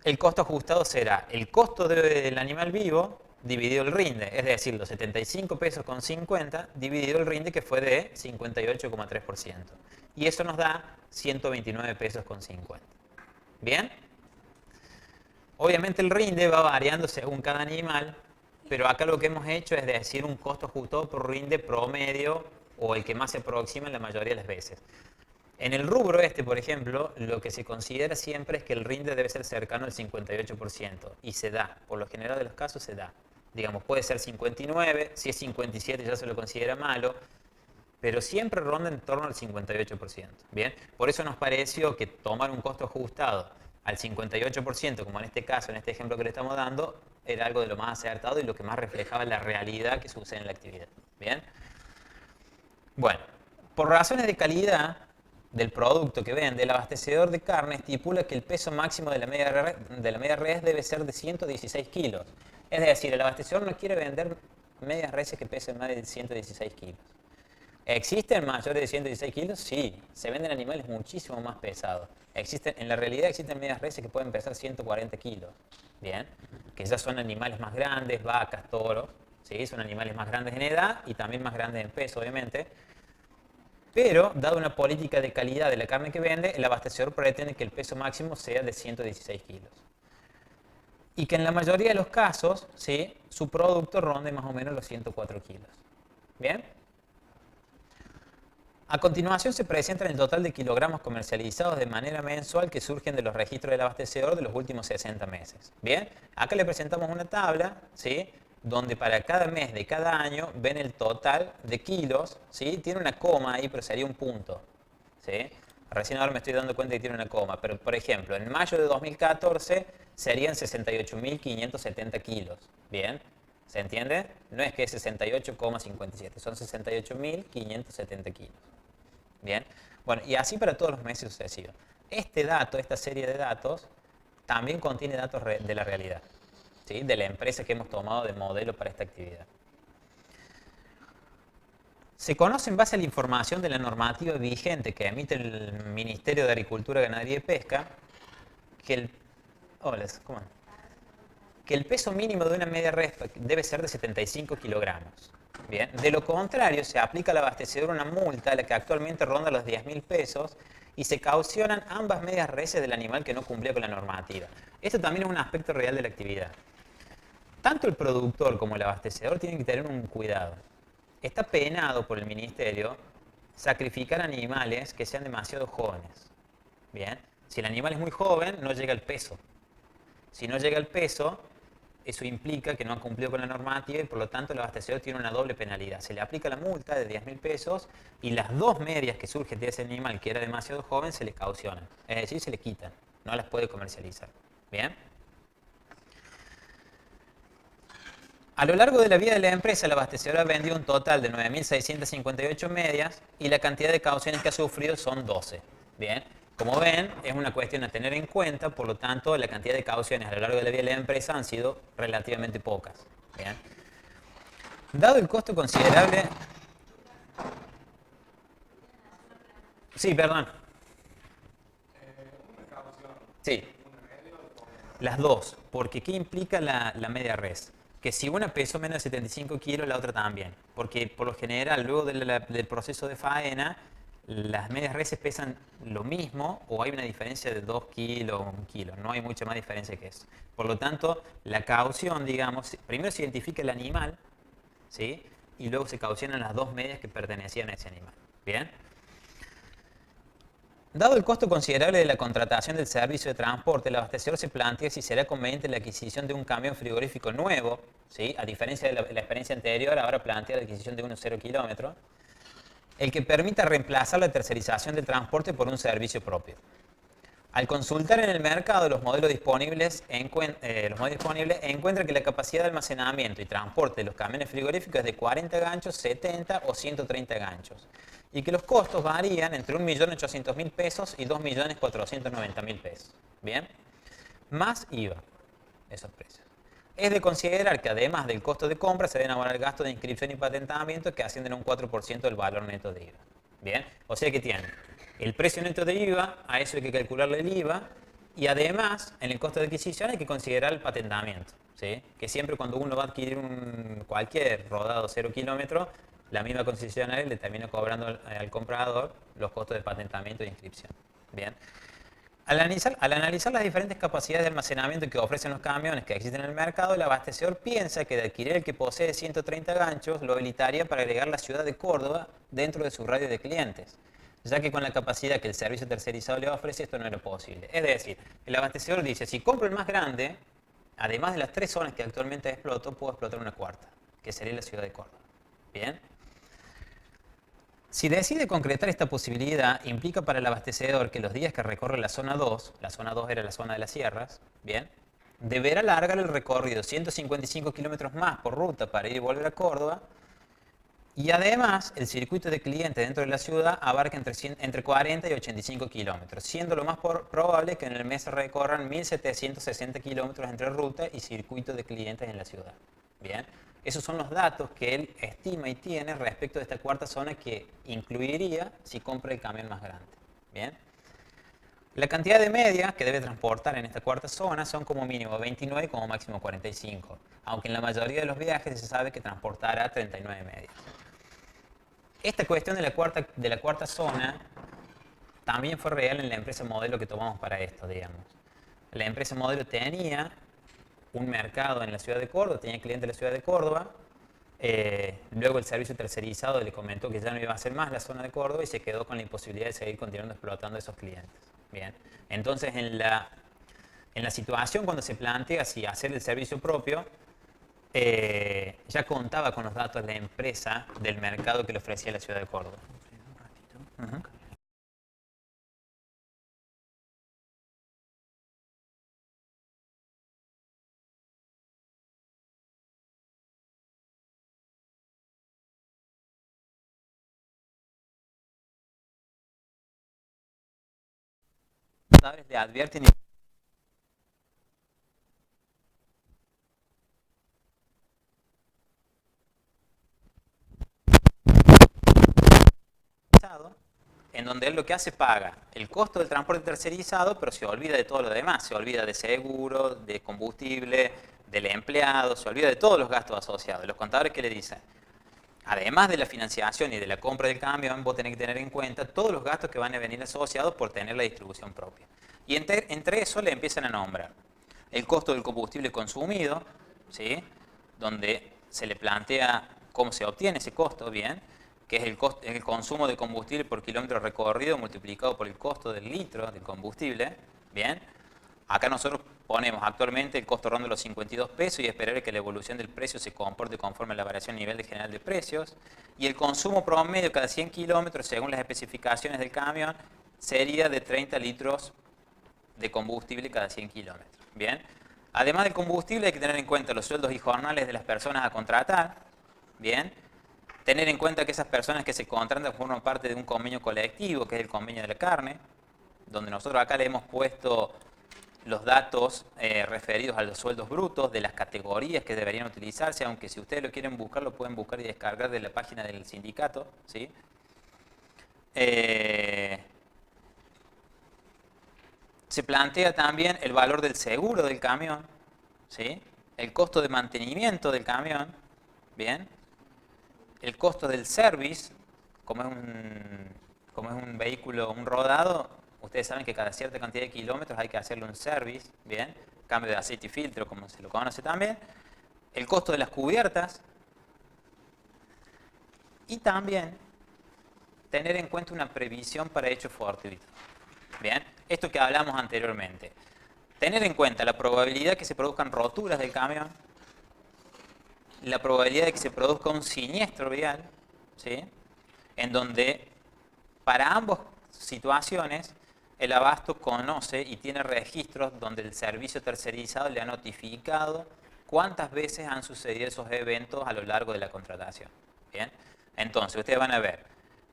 el costo ajustado será el costo del animal vivo dividido el rinde, es decir, los 75 pesos con 50 dividido el rinde, que fue de 58,3%. Y eso nos da 129 pesos con 50. ¿Bien? Obviamente el rinde va variando según cada animal, pero acá lo que hemos hecho es decir un costo ajustado por rinde promedio o el que más se aproxima en la mayoría de las veces. En el rubro este, por ejemplo, lo que se considera siempre es que el rinde debe ser cercano al 58% y se da, por lo general de los casos se da. Digamos, puede ser 59, si es 57 ya se lo considera malo, pero siempre ronda en torno al 58%. ¿Bien? Por eso nos pareció que tomar un costo ajustado al 58%, como en este caso, en este ejemplo que le estamos dando, era algo de lo más acertado y lo que más reflejaba la realidad que sucede en la actividad. ¿Bien? Bueno, por razones de calidad del producto que vende, el abastecedor de carne estipula que el peso máximo de la media res debe ser de 116 kilos. Es decir, el abastecedor no quiere vender medias reses que pesen más de 116 kilos. ¿Existen mayores de 116 kilos? Sí, se venden animales muchísimo más pesados. En la realidad existen medias reses que pueden pesar 140 kilos. Bien, que ya son animales más grandes, vacas, toros, ¿sí? Son animales más grandes en edad y también más grandes en peso, obviamente. Pero, dado una política de calidad de la carne que vende, el abastecedor pretende que el peso máximo sea de 116 kilos. Y que en la mayoría de los casos, ¿sí?, su producto ronde más o menos los 104 kilos. ¿Bien? A continuación se presentan el total de kilogramos comercializados de manera mensual que surgen de los registros del abastecedor de los últimos 60 meses. ¿Bien? Acá le presentamos una tabla, ¿sí?, donde para cada mes de cada año ven el total de kilos, ¿sí? Tiene una coma ahí, pero sería un punto, ¿sí? Recién ahora me estoy dando cuenta que tiene una coma, pero por ejemplo, en mayo de 2014 serían 68.570 kilos, ¿bien? ¿Se entiende? No es que es 68,57, son 68.570 kilos, ¿bien? Bueno, y así para todos los meses sucesivos. Este dato, esta serie de datos, también contiene datos de la realidad, ¿sí?, de la empresa que hemos tomado de modelo para esta actividad. Se conoce en base a la información de la normativa vigente que emite el Ministerio de Agricultura, Ganadería y Pesca que el peso mínimo de una media res debe ser de 75 kilogramos. Bien. De lo contrario, se aplica al abastecedor una multa, la que actualmente ronda los 10.000 pesos, y se caucionan ambas medias reses del animal que no cumplía con la normativa. Esto también es un aspecto real de la actividad. Tanto el productor como el abastecedor tienen que tener un cuidado. Está penado por el ministerio sacrificar animales que sean demasiado jóvenes. Bien, si el animal es muy joven, no llega al peso. Si no llega al peso, eso implica que no ha cumplido con la normativa y por lo tanto el abastecedor tiene una doble penalidad. Se le aplica la multa de 10.000 pesos y las dos medias que surgen de ese animal que era demasiado joven se le caucionan. Es decir, se le quitan. No las puede comercializar. Bien. A lo largo de la vida de la empresa, el abastecedor ha vendido un total de 9.658 medias y la cantidad de cauciones que ha sufrido son 12. Bien, como ven, es una cuestión a tener en cuenta, por lo tanto, la cantidad de cauciones a lo largo de la vida de la empresa han sido relativamente pocas. Bien. Dado el costo considerable... Sí, perdón. Sí. Las dos, porque ¿qué implica la media res? Que si una pesó menos de 75 kilos, la otra también. Porque por lo general, luego del proceso de faena, las medias reses pesan lo mismo o hay una diferencia de 2 kilos o 1 kilo. No hay mucha más diferencia que eso. Por lo tanto, la caución, digamos, primero se identifica el animal, ¿sí?, y luego se caucionan las dos medias que pertenecían a ese animal. ¿Bien? Dado el costo considerable de la contratación del servicio de transporte, el abastecedor se plantea si será conveniente la adquisición de un camión frigorífico nuevo, ¿sí?, a diferencia de la experiencia anterior, ahora plantea la adquisición de uno 0 kilómetros, el que permita reemplazar la tercerización del transporte por un servicio propio. Al consultar en el mercado los modelos disponibles, encuentra que la capacidad de almacenamiento y transporte de los camiones frigoríficos es de 40 ganchos, 70 o 130 ganchos. Y que los costos varían entre 1.800.000 pesos y 2.490.000 pesos. ¿Bien? Más IVA, esos precios. Es de considerar que además del costo de compra se deben abonar gastos de inscripción y patentamiento que ascienden a un 4% del valor neto de IVA. Bien, o sea que tiene el precio neto de IVA, a eso hay que calcularle el IVA, y además en el costo de adquisición hay que considerar el patentamiento, ¿sí? Que siempre cuando uno va a adquirir cualquier rodado 0 kilómetros, la misma concesionaria le termina cobrando al comprador los costos de patentamiento e inscripción. Bien. Al analizar las diferentes capacidades de almacenamiento que ofrecen los camiones que existen en el mercado, el abastecedor piensa que de adquirir el que posee 130 ganchos lo habilitaría para agregar la ciudad de Córdoba dentro de su radio de clientes, ya que con la capacidad que el servicio tercerizado le ofrece esto no era posible. Es decir, el abastecedor dice, si compro el más grande, además de las 3 zonas que actualmente exploto, puedo explotar una cuarta, que sería la ciudad de Córdoba. Bien. Si decide concretar esta posibilidad, implica para el abastecedor que los días que recorre la zona 2 era la zona de las sierras, bien, deberá alargar el recorrido 155 kilómetros más por ruta para ir y volver a Córdoba, y además el circuito de clientes dentro de la ciudad abarca entre 40 y 85 kilómetros, siendo lo más probable que en el mes se recorran 1.760 kilómetros entre ruta y circuito de clientes en la ciudad. Bien. Esos son los datos que él estima y tiene respecto de esta cuarta zona que incluiría si compra el camión más grande. Bien. La cantidad de medias que debe transportar en esta cuarta zona son como mínimo 29 y como máximo 45, aunque en la mayoría de los viajes se sabe que transportará 39 medias. Esta cuestión de la cuarta zona también fue real en la empresa modelo que tomamos para esto, digamos. La empresa modelo tenía un mercado en la ciudad de Córdoba, tenía clientes en la ciudad de Córdoba, luego el servicio tercerizado le comentó que ya no iba a hacer más la zona de Córdoba y se quedó con la imposibilidad de seguir continuando explotando a esos clientes. Bien. Entonces en la situación cuando se plantea si hacer el servicio propio, ya contaba con los datos de la empresa del mercado que le ofrecía la ciudad de Córdoba. Le advierten y en donde él lo que hace paga el costo del transporte tercerizado, pero se olvida de todo lo demás, se olvida de seguro, de combustible, del empleado, se olvida de todos los gastos asociados. Los contadores que le dicen, además de la financiación y de la compra del camión, vos tenés que tener en cuenta todos los gastos que van a venir asociados por tener la distribución propia. Y entre eso le empiezan a nombrar el costo del combustible consumido, ¿sí? Donde se le plantea cómo se obtiene ese costo, bien, que es el consumo de combustible por kilómetro recorrido multiplicado por el costo del litro del combustible, bien. Acá nosotros ponemos actualmente el costo ronda los 52 pesos y esperar que la evolución del precio se comporte conforme a la variación a nivel general de precios. Y el consumo promedio cada 100 kilómetros, según las especificaciones del camión, sería de 30 litros de combustible cada 100 kilómetros. Bien. Además del combustible hay que tener en cuenta los sueldos y jornales de las personas a contratar. Bien. Tener en cuenta que esas personas que se contratan forman parte de un convenio colectivo, que es el convenio de la carne, donde nosotros acá le hemos puesto los datos referidos a los sueldos brutos de las categorías que deberían utilizarse, aunque si ustedes lo quieren buscar, lo pueden buscar y descargar de la página del sindicato, ¿sí? Se plantea también el valor del seguro del camión, ¿sí? El costo de mantenimiento del camión, ¿bien? El costo del service, como es un vehículo, un rodado, ustedes saben que cada cierta cantidad de kilómetros hay que hacerle un service, ¿bien? Cambio de aceite y filtro, como se lo conoce también. El costo de las cubiertas. Y también tener en cuenta una previsión para hechos fortuitos. Bien, esto que hablamos anteriormente. Tener en cuenta la probabilidad que se produzcan roturas del camión, la probabilidad de que se produzca un siniestro vial, ¿sí? En donde para ambas situaciones el abasto conoce y tiene registros donde el servicio tercerizado le ha notificado cuántas veces han sucedido esos eventos a lo largo de la contratación. ¿Bien? Entonces, ustedes van a ver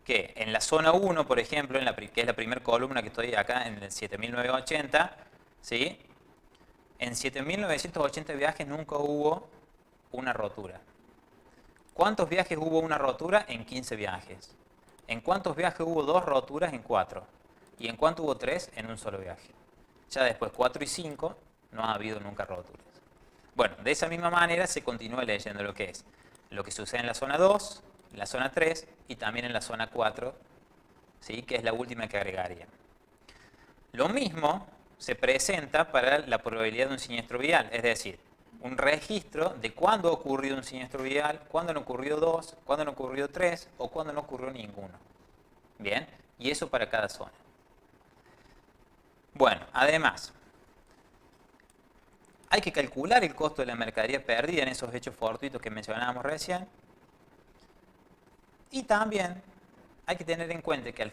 que en la zona 1, por ejemplo, que es la primera columna que estoy acá en el 7980, ¿sí? En 7.980 viajes nunca hubo una rotura. ¿Cuántos viajes hubo una rotura? En 15 viajes. ¿En cuántos viajes hubo 2 roturas? En 4. ¿Y en cuánto hubo 3? En un solo viaje. Ya después 4 y 5 no ha habido nunca roturas. Bueno, de esa misma manera se continúa leyendo lo que es lo que sucede en la zona 2, en la zona 3 y también en la zona 4, ¿sí? Que es la última que agregaría. Lo mismo se presenta para la probabilidad de un siniestro vial, es decir, un registro de cuándo ha ocurrido un siniestro vial, cuándo no ocurrió 2, cuándo no ocurrió 3 o cuándo no ocurrió ninguno. Bien, y eso para cada zona. Bueno, además, hay que calcular el costo de la mercadería perdida en esos hechos fortuitos que mencionábamos recién. Y también hay que tener en cuenta que al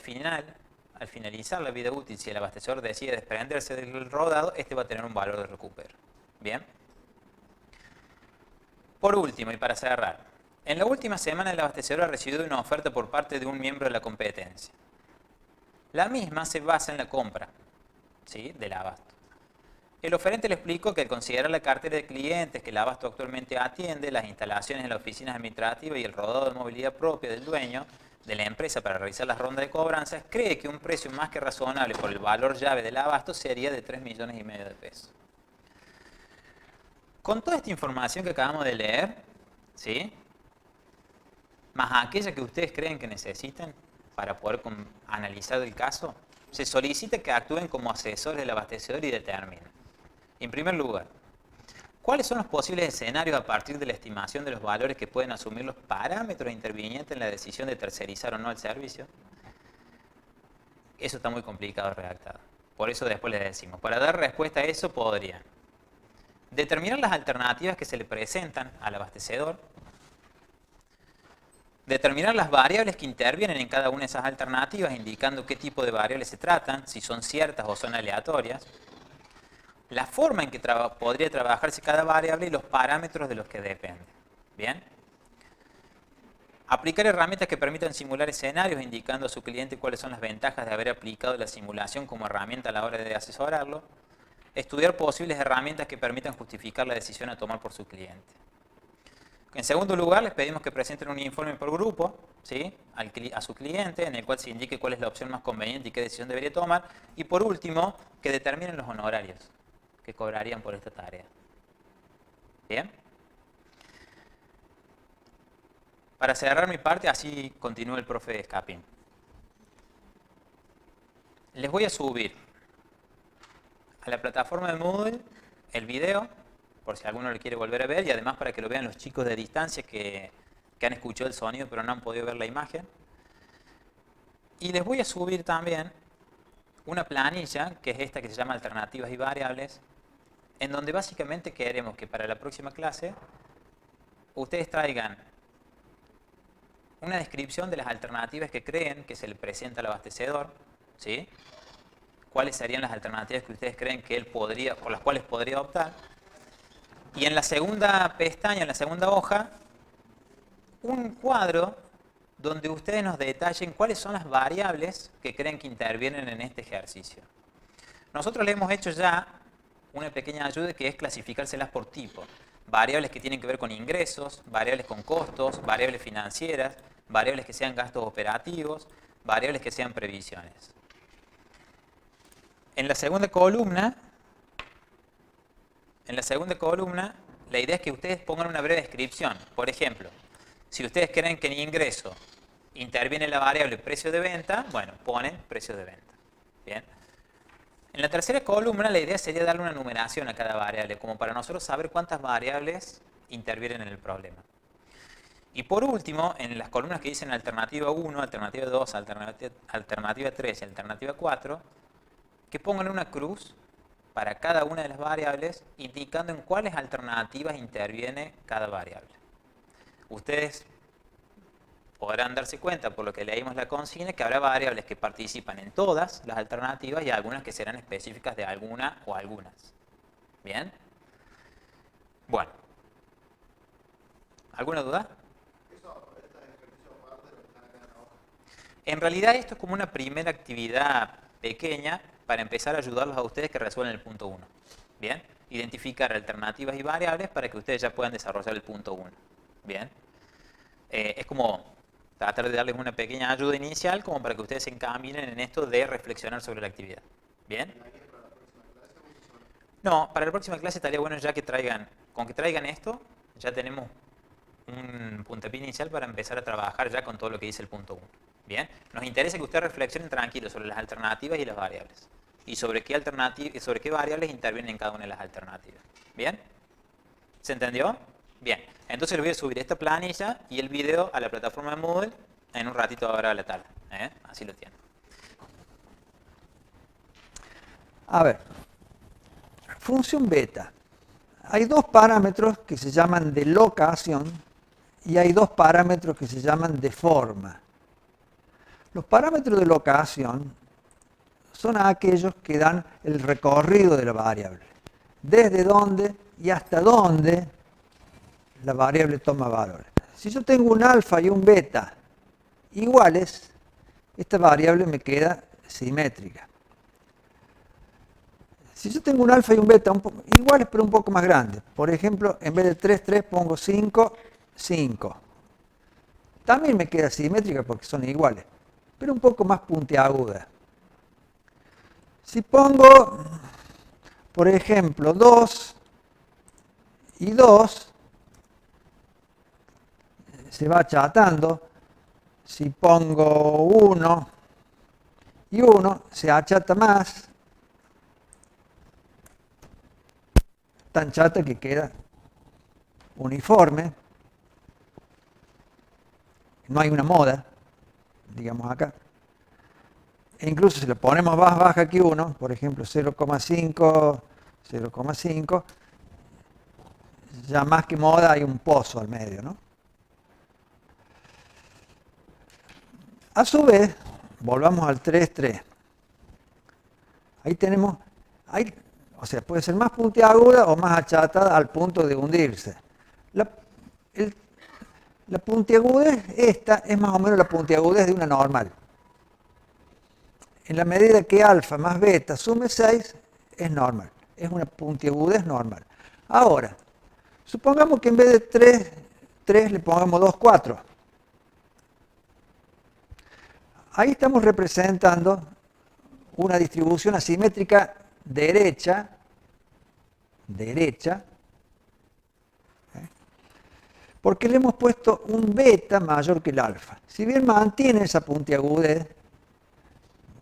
finalizar la vida útil, si el abastecedor decide desprenderse del rodado, este va a tener un valor de recupero. Bien. Por último, y para cerrar, en la última semana el abastecedor ha recibido una oferta por parte de un miembro de la competencia. La misma se basa en la compra, ¿sí?, del abasto. El oferente le explicó que al considerar la cartera de clientes que el abasto actualmente atiende, las instalaciones en las oficinas administrativas y el rodado de movilidad propia del dueño de la empresa para realizar las rondas de cobranzas, cree que un precio más que razonable por el valor llave del abasto sería de 3,5 millones de pesos. Con toda esta información que acabamos de leer, ¿sí?, más aquella que ustedes creen que necesiten para poder analizar el caso, se solicita que actúen como asesores del abastecedor y determinen. En primer lugar, ¿cuáles son los posibles escenarios a partir de la estimación de los valores que pueden asumir los parámetros intervinientes en la decisión de tercerizar o no el servicio? Eso está muy complicado de redactar. Por eso después les decimos, para dar respuesta a eso podrían determinar las alternativas que se le presentan al abastecedor, determinar las variables que intervienen en cada una de esas alternativas, indicando qué tipo de variables se tratan, si son ciertas o son aleatorias, la forma en que podría trabajarse cada variable y los parámetros de los que depende. ¿Bien? Aplicar herramientas que permitan simular escenarios, indicando a su cliente cuáles son las ventajas de haber aplicado la simulación como herramienta a la hora de asesorarlo. Estudiar posibles herramientas que permitan justificar la decisión a tomar por su cliente. En segundo lugar, les pedimos que presenten un informe por grupo, ¿sí?, a su cliente, en el cual se indique cuál es la opción más conveniente y qué decisión debería tomar. Y por último, que determinen los honorarios que cobrarían por esta tarea. ¿Bien? Para cerrar mi parte, así continúa el profe Escapín. Les voy a subir a la plataforma de Moodle el video, por si alguno lo quiere volver a ver, y además para que lo vean los chicos de distancia que han escuchado el sonido pero no han podido ver la imagen. Y les voy a subir también una planilla, que es esta que se llama Alternativas y Variables, en donde básicamente queremos que para la próxima clase ustedes traigan una descripción de las alternativas que creen que se le presenta al abastecedor, ¿sí?, cuáles serían las alternativas que ustedes creen que él podría, por las cuales podría optar. Y en la segunda pestaña, en la segunda hoja, un cuadro donde ustedes nos detallen cuáles son las variables que creen que intervienen en este ejercicio. Nosotros le hemos hecho ya una pequeña ayuda que es clasificárselas por tipo. Variables que tienen que ver con ingresos, variables con costos, variables financieras, variables que sean gastos operativos, variables que sean previsiones. En la segunda columna, la idea es que ustedes pongan una breve descripción. Por ejemplo, si ustedes creen que en ingreso interviene la variable precio de venta, bueno, ponen precio de venta. Bien. En la tercera columna, la idea sería darle una numeración a cada variable, como para nosotros saber cuántas variables intervienen en el problema. Y por último, en las columnas que dicen alternativa 1, alternativa 2, alternativa 3 y alternativa 4, que pongan una cruz para cada una de las variables, indicando en cuáles alternativas interviene cada variable. Ustedes podrán darse cuenta, por lo que leímos la consigna, que habrá variables que participan en todas las alternativas y algunas que serán específicas de alguna o algunas. ¿Bien? Bueno. ¿Alguna duda? En realidad esto es como una primera actividad pequeña para empezar a ayudarlos a ustedes que resuelven el punto 1. ¿Bien? identificar alternativas y variables para que ustedes ya puedan desarrollar el punto 1. Bien. Es como tratar de darles una pequeña ayuda inicial como para que ustedes se encaminen en esto de reflexionar sobre la actividad. ¿Bien? No, para la próxima clase estaría bueno ya que traigan, con que traigan esto, ya tenemos un puntapié inicial para empezar a trabajar ya con todo lo que dice el punto 1. Bien, nos interesa que ustedes reflexionen tranquilos sobre las alternativas y las variables. Y sobre qué variables intervienen en cada una de las alternativas. ¿Bien? ¿Se entendió? Bien, entonces les voy a subir esta planilla y el video a la plataforma de Moodle en un ratito ahora a la tarde. Así lo tienen. A ver, función beta. Hay dos parámetros que se llaman de locación y hay dos parámetros que se llaman de forma. Los parámetros de locación son aquellos que dan el recorrido de la variable. Desde dónde y hasta dónde la variable toma valores. Si yo tengo un alfa y un beta iguales, esta variable me queda simétrica. Si yo tengo un alfa y un beta iguales pero un poco más grandes, por ejemplo, en vez de 3, 3 pongo 5, 5. También me queda simétrica porque son iguales, pero un poco más puntiaguda. Si pongo, por ejemplo, 2 y 2, se va achatando. Si pongo 1 y 1, se achata más. Tan chata que queda uniforme. No hay una moda, digamos acá. E incluso si lo ponemos más baja que 1, por ejemplo 0,5, 0,5, ya más que moda hay un pozo al medio, ¿no? A su vez, volvamos al 3, 3. Ahí tenemos, o sea, puede ser más puntiaguda o más achatada al punto de hundirse. La puntiagudez esta es más o menos la puntiagudez de una normal. En la medida que alfa más beta sume 6, es normal. Es una puntiagudez normal. Ahora, supongamos que en vez de 3, 3 le pongamos 2, 4. Ahí estamos representando una distribución asimétrica derecha, porque le hemos puesto un beta mayor que el alfa. Si bien mantiene esa puntiagudez,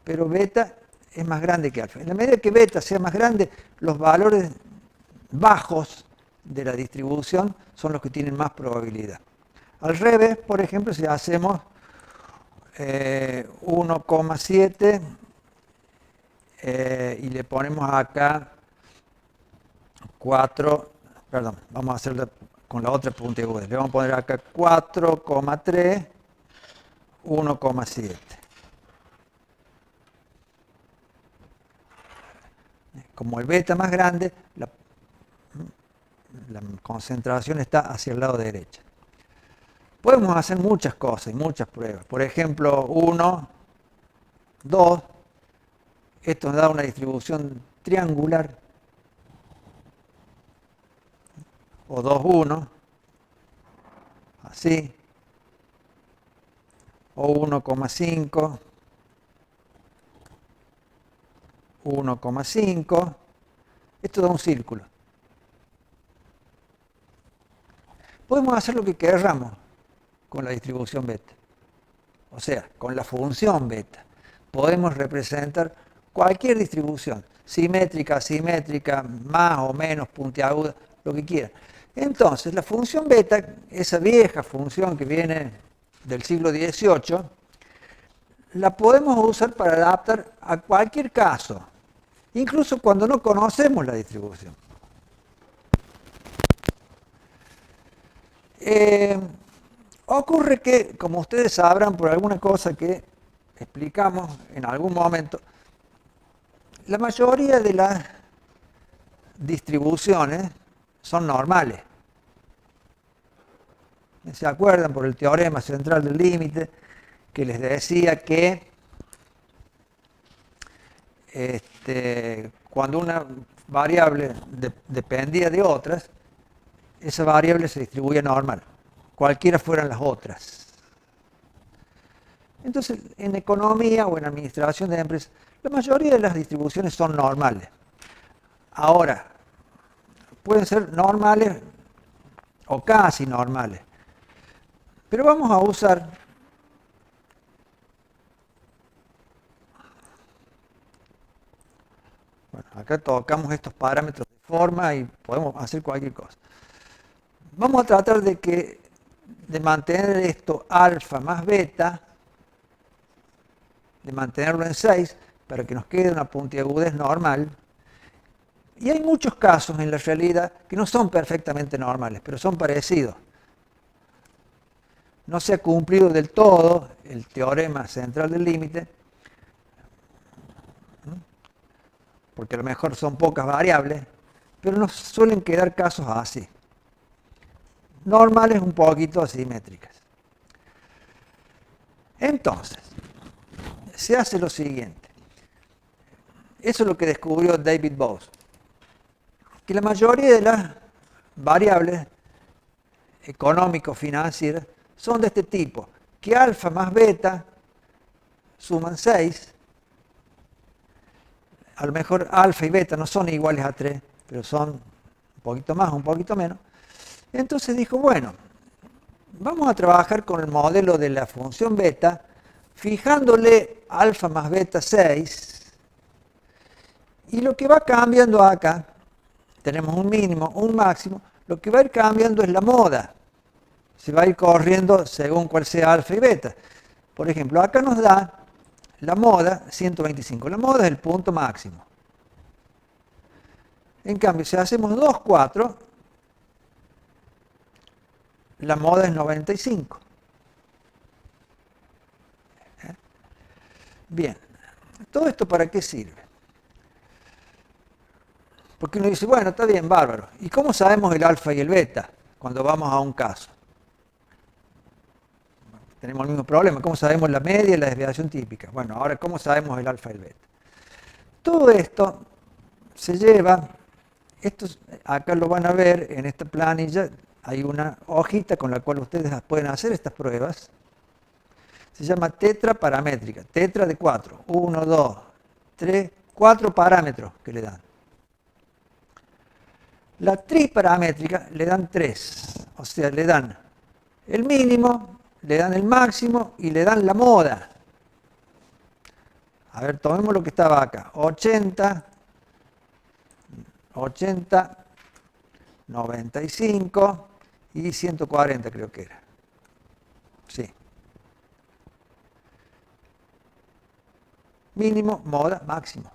pero beta es más grande que alfa. En la medida que beta sea más grande, los valores bajos de la distribución son los que tienen más probabilidad. Al revés, por ejemplo, si hacemos 1,7 y le ponemos acá 4, perdón, vamos a hacerlo con la otra puntiagudez. Le vamos a poner acá 4,3, 1,7. Como el beta más grande, la concentración está hacia el lado derecho. Podemos hacer muchas cosas y muchas pruebas. Por ejemplo, 1, 2. Esto nos da una distribución triangular. O 2, 1. Así. O 1,5. 1,5. Esto da un círculo. Podemos hacer lo que queramos con la distribución beta. O sea, con la función beta. Podemos representar cualquier distribución, simétrica, asimétrica, más o menos puntiaguda, lo que quieran. Entonces, la función beta, esa vieja función que viene del siglo XVIII, la podemos usar para adaptar a cualquier caso, incluso cuando no conocemos la distribución. Ocurre que, como ustedes sabrán por alguna cosa que explicamos en algún momento, la mayoría de las distribuciones son normales. ¿Se acuerdan por el teorema central del límite que les decía que cuando una variable dependía de otras, esa variable se distribuye normal, cualquiera fueran las otras. Entonces, en economía o en administración de empresas, la mayoría de las distribuciones son normales. Ahora, pueden ser normales o casi normales. Pero vamos a usar bueno, acá tocamos estos parámetros de forma y podemos hacer cualquier cosa. Vamos a tratar de mantener esto alfa más beta, de mantenerlo en 6 para que nos quede una puntiagudez normal. Y hay muchos casos en la realidad que no son perfectamente normales, pero son parecidos. No se ha cumplido del todo el teorema central del límite, porque a lo mejor son pocas variables, pero nos suelen quedar casos así. Normales un poquito asimétricas. Entonces, se hace lo siguiente. Eso es lo que descubrió David Bose. Que la mayoría de las variables económico-financieras son de este tipo, que alfa más beta suman 6. A lo mejor alfa y beta no son iguales a 3, pero son un poquito más, un poquito menos. Entonces dijo, bueno, vamos a trabajar con el modelo de la función beta, fijándole alfa más beta 6, y lo que va cambiando acá, tenemos un mínimo, un máximo, lo que va a ir cambiando es la moda. Se va a ir corriendo según cuál sea alfa y beta. Por ejemplo, acá nos da la moda 125. La moda es el punto máximo. En cambio, si hacemos 2, 4, la moda es 95. Bien, ¿todo esto para qué sirve? Porque uno dice, bueno, está bien, bárbaro. ¿Y cómo sabemos el alfa y el beta cuando vamos a un caso? Tenemos el mismo problema. ¿Cómo sabemos la media y la desviación típica? Bueno, ahora, ¿cómo sabemos el alfa y el beta? Todo esto se lleva, acá lo van a ver en esta planilla, hay una hojita con la cual ustedes pueden hacer estas pruebas. Se llama tetra paramétrica, tetra de 4. 1, 2, 3, 4 parámetros que le dan. La triparamétrica le dan 3, o sea, le dan el mínimo, le dan el máximo y le dan la moda. A ver, tomemos lo que estaba acá. 80, 95 y 140 creo que era. Sí. Mínimo, moda, máximo.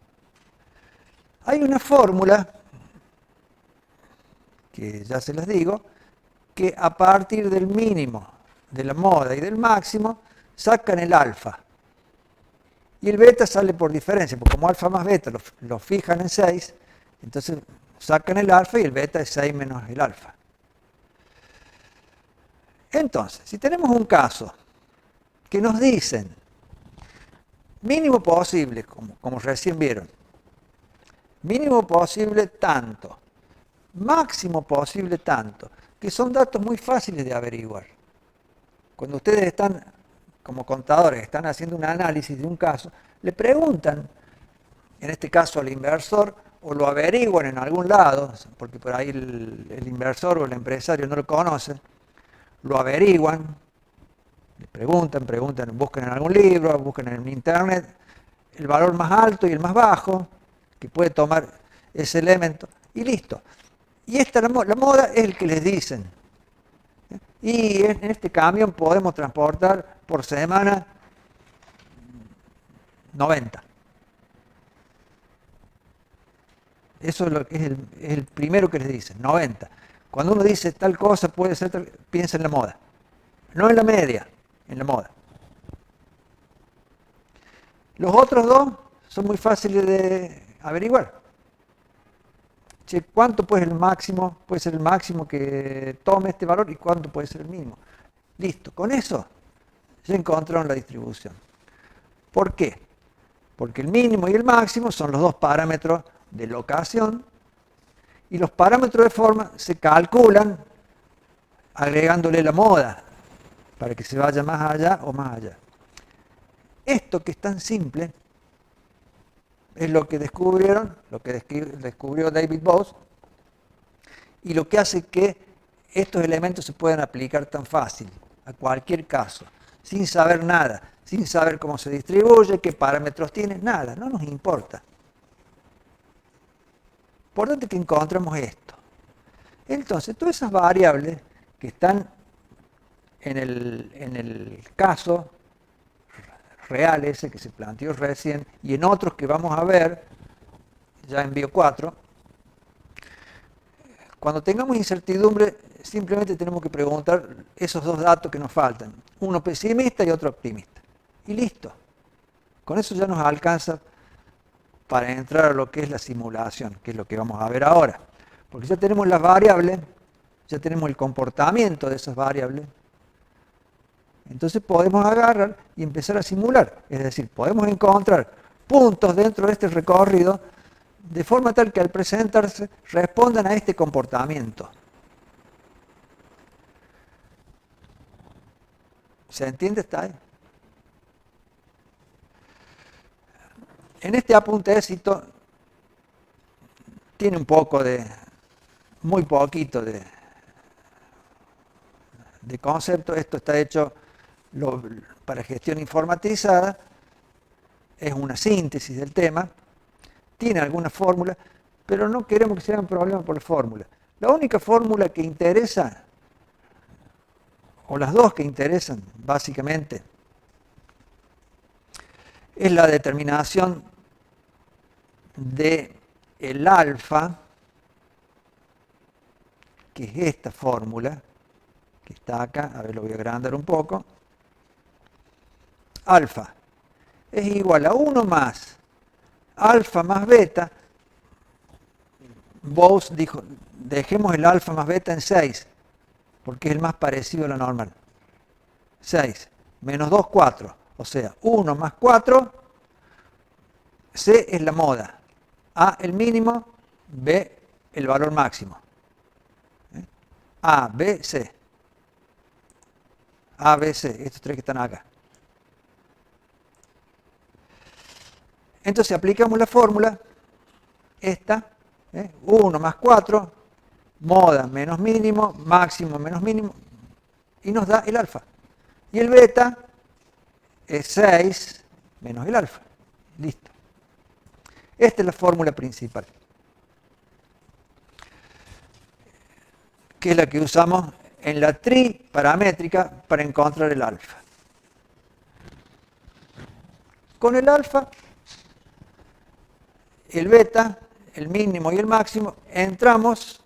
Hay una fórmula, que ya se las digo, que a partir del mínimo, de la moda y del máximo, sacan el alfa. Y el beta sale por diferencia, porque como alfa más beta lo fijan en 6, entonces sacan el alfa y el beta es 6 menos el alfa. Entonces, si tenemos un caso que nos dicen mínimo posible, como recién vieron, mínimo posible tanto, máximo posible tanto, que son datos muy fáciles de averiguar. Cuando ustedes están, como contadores, están haciendo un análisis de un caso, le preguntan, en este caso al inversor, o lo averiguan en algún lado, porque por ahí el inversor o el empresario no lo conoce, lo averiguan, le preguntan, buscan en algún libro, buscan en internet, el valor más alto y el más bajo, que puede tomar ese elemento, y listo. Y la moda es el que les dicen. Y en este camión podemos transportar por semana 90. Eso es lo que es el primero que les dicen, 90. Cuando uno dice tal cosa puede ser tal, piensa en la moda. No en la media, en la moda. Los otros dos son muy fáciles de averiguar. Che, ¿cuánto puede ser el máximo? Puede ser el máximo que tome este valor y cuánto puede ser el mínimo. Listo, con eso ya encontraron la distribución. ¿Por qué? Porque el mínimo y el máximo son los dos parámetros de locación Y los parámetros de forma se calculan agregándole la moda para que se vaya más allá o más allá. Esto que es tan simple es lo que descubrieron, lo que descubrió David Bose, y lo que hace que estos elementos se puedan aplicar tan fácil a cualquier caso, sin saber nada, sin saber cómo se distribuye, qué parámetros tiene, nada, no nos importa. Importante que encontremos esto. Entonces, todas esas variables que están en el caso real ese que se planteó recién y en otros que vamos a ver ya en Bio 4, cuando tengamos incertidumbre simplemente tenemos que preguntar esos dos datos que nos faltan, uno pesimista y otro optimista, y listo. Con eso ya nos alcanza para entrar a lo que es la simulación, que es lo que vamos a ver ahora, porque ya tenemos las variables, ya tenemos el comportamiento de esas variables. Entonces podemos agarrar y empezar a simular, es decir, podemos encontrar puntos dentro de este recorrido de forma tal que al presentarse respondan a este comportamiento. ¿Se entiende? ¿Está ahí? En este apunte éxito tiene un poco de, muy poquito de concepto. Esto está hecho para gestión informatizada, es una síntesis del tema, tiene alguna fórmula, pero no queremos que sea un problema por la fórmula. La única fórmula que interesa, o las dos que interesan básicamente, es la determinación de el alfa, que es esta fórmula, que está acá, a ver, lo voy a agrandar un poco. Alfa es igual a 1 más alfa más beta. Bose dijo, dejemos el alfa más beta en 6, porque es el más parecido a lo normal. 6 menos 2, 4. O sea, 1 más 4, C es la moda. A el mínimo, B el valor máximo. A, B, C. A, B, C, estos tres que están acá. Entonces aplicamos la fórmula, esta, 1 más 4, moda menos mínimo, máximo menos mínimo, y nos da el alfa. Y el beta es 6 menos el alfa. Listo. Esta es la fórmula principal, que es la que usamos en la triparamétrica para encontrar el alfa. Con el alfa, el beta, el mínimo y el máximo, entramos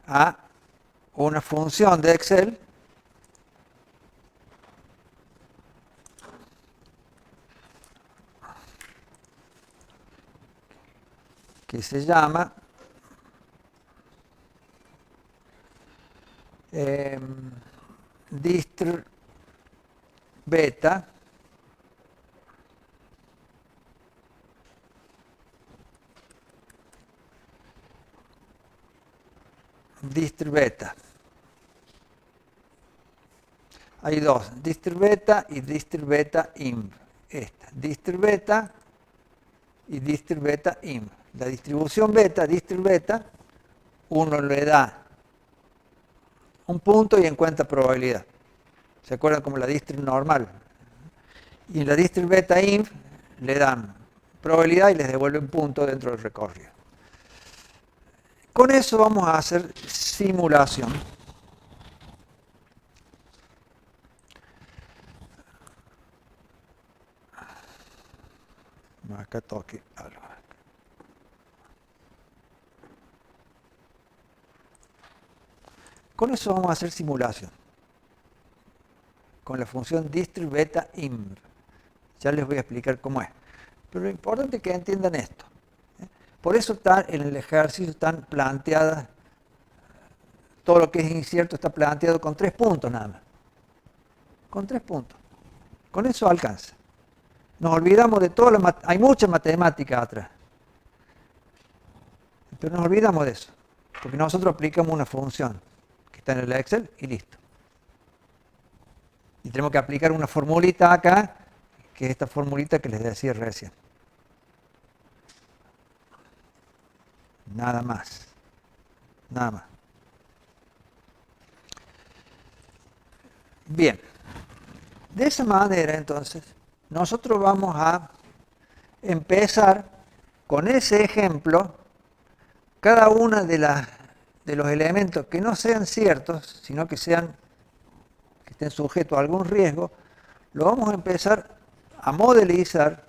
a una función de Excel que se llama distr beta Hay dos, distr beta y distr beta inv. Esta, distr beta y distr beta inv. La distribución beta, distr beta, uno le da un punto y encuentra probabilidad. ¿Se acuerdan como la distr normal? Y en la distr beta inv le dan probabilidad y les devuelve un punto dentro del recorrido. Con eso vamos a hacer simulación. Acá toque algo. Con eso vamos a hacer simulación. Con la función distr beta inv. Ya les voy a explicar cómo es. Pero lo importante es que entiendan esto. Por eso está en el ejercicio están planteadas, todo lo que es incierto está planteado con 3 puntos nada más. Con 3 puntos. Con eso alcanza. Nos olvidamos de todo, hay mucha matemática atrás. Pero nos olvidamos de eso, porque nosotros aplicamos una función que está en el Excel y listo. Y tenemos que aplicar una formulita acá, que es esta formulita que les decía recién. Nada más. Nada más. Bien. De esa manera, entonces, nosotros vamos a empezar con ese ejemplo, cada uno de los elementos que no sean ciertos, sino que estén sujetos a algún riesgo, lo vamos a empezar a modelizar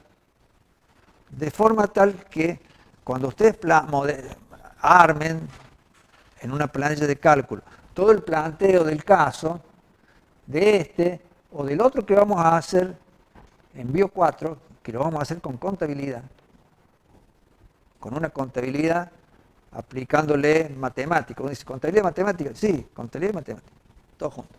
de forma tal que cuando ustedes armen en una planilla de cálculo todo el planteo del caso, de este o del otro que vamos a hacer en Bio 4, que lo vamos a hacer con contabilidad, con una contabilidad aplicándole matemática. Uno dice, ¿contabilidad matemática? Sí, contabilidad matemática, todo junto.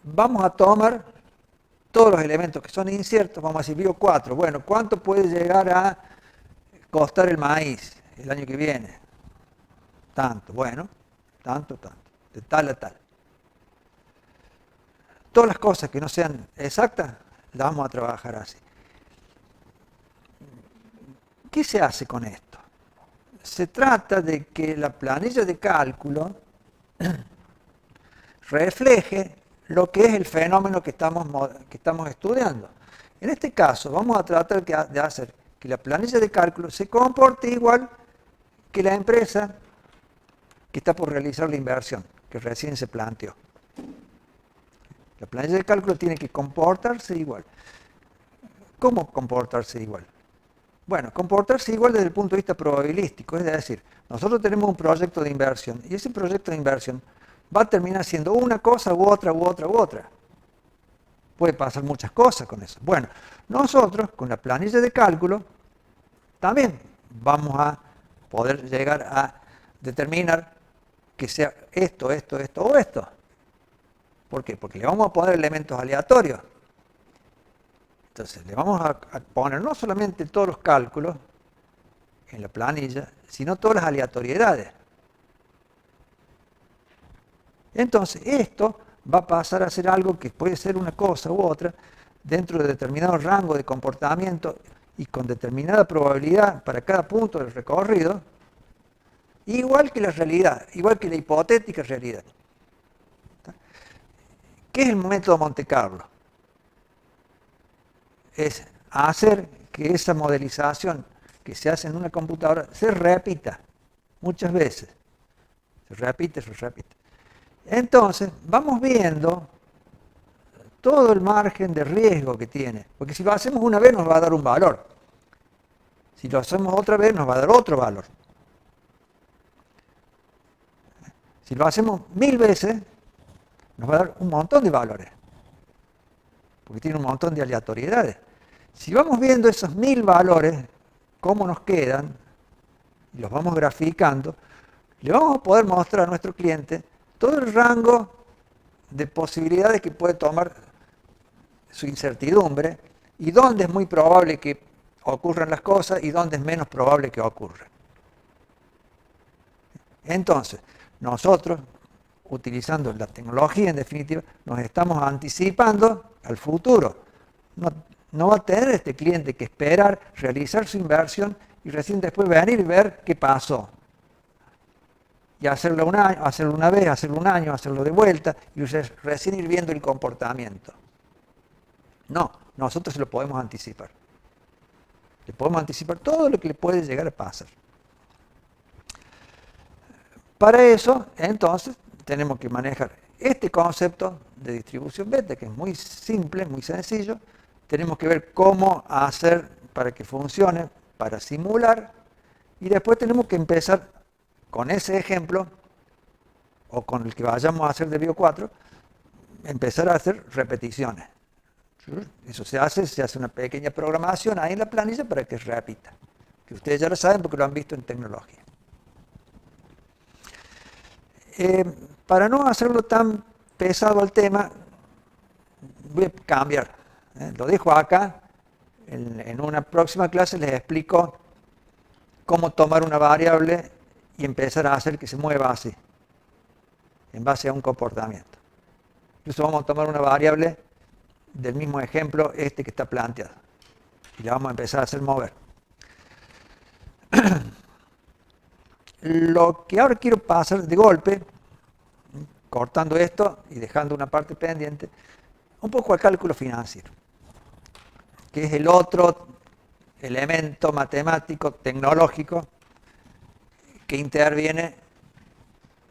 Vamos a tomar todos los elementos que son inciertos, vamos a decir Bio 4. Bueno, ¿cuánto puede llegar a costar el maíz el año que viene? Tanto, bueno, tanto, de tal a tal. Todas las cosas que no sean exactas, las vamos a trabajar así. ¿Qué se hace con esto? Se trata de que la planilla de cálculo refleje lo que es el fenómeno que estamos estudiando. En este caso, vamos a tratar de hacer que la planilla de cálculo se comporte igual que la empresa que está por realizar la inversión, que recién se planteó. La planilla de cálculo tiene que comportarse igual. ¿Cómo comportarse igual? Bueno, comportarse igual desde el punto de vista probabilístico, es decir, nosotros tenemos un proyecto de inversión y ese proyecto de inversión va a terminar siendo una cosa u otra, u otra, u otra. Puede pasar muchas cosas con eso. Bueno, nosotros con la planilla de cálculo también vamos a poder llegar a determinar que sea esto, esto, esto o esto. ¿Por qué? Porque le vamos a poner elementos aleatorios. Entonces, le vamos a poner no solamente todos los cálculos en la planilla, sino todas las aleatoriedades. Entonces, esto va a pasar a ser algo que puede ser una cosa u otra dentro de determinado rango de comportamiento y con determinada probabilidad para cada punto del recorrido, igual que la realidad, igual que la hipotética realidad. ¿Qué es el método Monte Carlo? Es hacer que esa modelización que se hace en una computadora se repita muchas veces. Se repite, se repite. Entonces, vamos viendo todo el margen de riesgo que tiene. Porque si lo hacemos una vez nos va a dar un valor. Si lo hacemos otra vez nos va a dar otro valor. Si lo hacemos 1000 veces, nos va a dar un montón de valores. Porque tiene un montón de aleatoriedades. Si vamos viendo esos 1000 valores, cómo nos quedan, y los vamos graficando, le vamos a poder mostrar a nuestro cliente todo el rango de posibilidades que puede tomar su incertidumbre y dónde es muy probable que ocurran las cosas y dónde es menos probable que ocurran. Entonces, nosotros, utilizando la tecnología en definitiva, nos estamos anticipando al futuro. No va a tener este cliente que esperar, realizar su inversión y recién después venir y ver qué pasó. Y hacerlo un año, hacerlo una vez, hacerlo un año, hacerlo de vuelta y recién ir viendo el comportamiento. No, nosotros se lo podemos anticipar. Le podemos anticipar todo lo que le puede llegar a pasar. Para eso, entonces, tenemos que manejar este concepto de distribución beta, que es muy simple, muy sencillo. Tenemos que ver cómo hacer para que funcione, para simular, y después tenemos que empezar con ese ejemplo, o con el que vayamos a hacer de Bio 4, empezar a hacer repeticiones. Eso se hace una pequeña programación ahí en la planilla para que repita. Que ustedes ya lo saben porque lo han visto en tecnología. Para no hacerlo tan pesado el tema, voy a cambiar. Lo dejo acá En una próxima clase les explico cómo tomar una variable y empezar a hacer que se mueva así, en base a un comportamiento. Incluso vamos a tomar una variable del mismo ejemplo, este que está planteado, y la vamos a empezar a hacer mover. Lo que ahora quiero pasar de golpe, cortando esto y dejando una parte pendiente, un poco al cálculo financiero, que es el otro elemento matemático, tecnológico, que interviene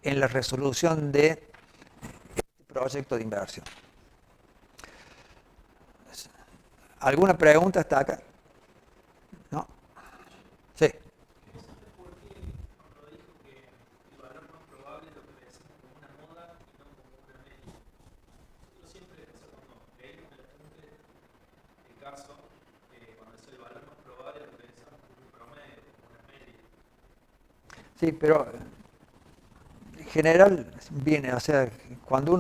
en la resolución de este proyecto de inversión. ¿Alguna pregunta hasta acá? ¿No? Sí. Sí, pero en general viene, o sea, cuando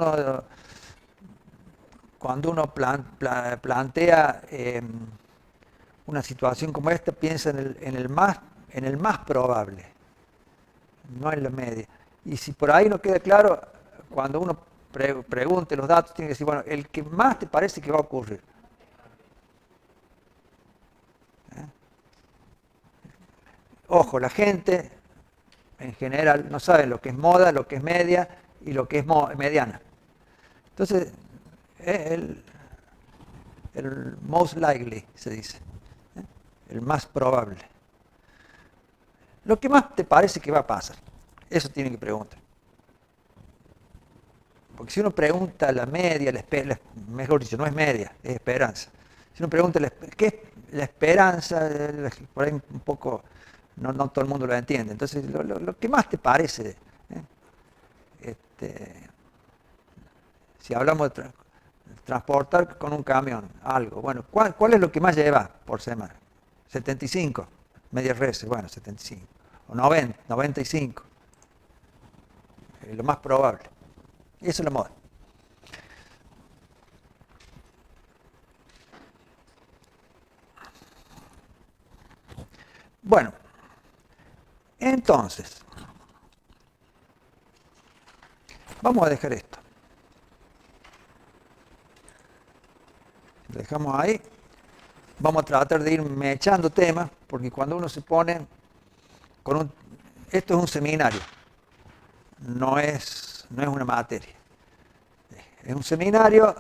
uno plantea una situación como esta, piensa en el más probable, no en la media. Y si por ahí no queda claro, cuando uno pregunte los datos, tiene que decir, bueno, el que más te parece que va a ocurrir. Ojo, la gente en general no sabe lo que es moda, lo que es media y lo que es mediana. Entonces, el most likely se dice, el más probable. Lo que más te parece que va a pasar, eso tiene que preguntar. Porque si uno pregunta la media, mejor dicho, no es media, es esperanza. Si uno pregunta qué es la esperanza, por ahí un poco no todo el mundo lo entiende. Entonces, lo que más te parece, si hablamos de transportar con un camión algo, bueno, ¿cuál es lo que más lleva por semana? 75, medias reses, bueno, 75, o 90, 95, lo más probable. Y eso es la moda. Bueno, entonces, vamos a dejar esto. Lo dejamos ahí. Vamos a tratar de ir mechando temas, porque cuando uno se pone con esto es un seminario, no es una materia. Es un seminario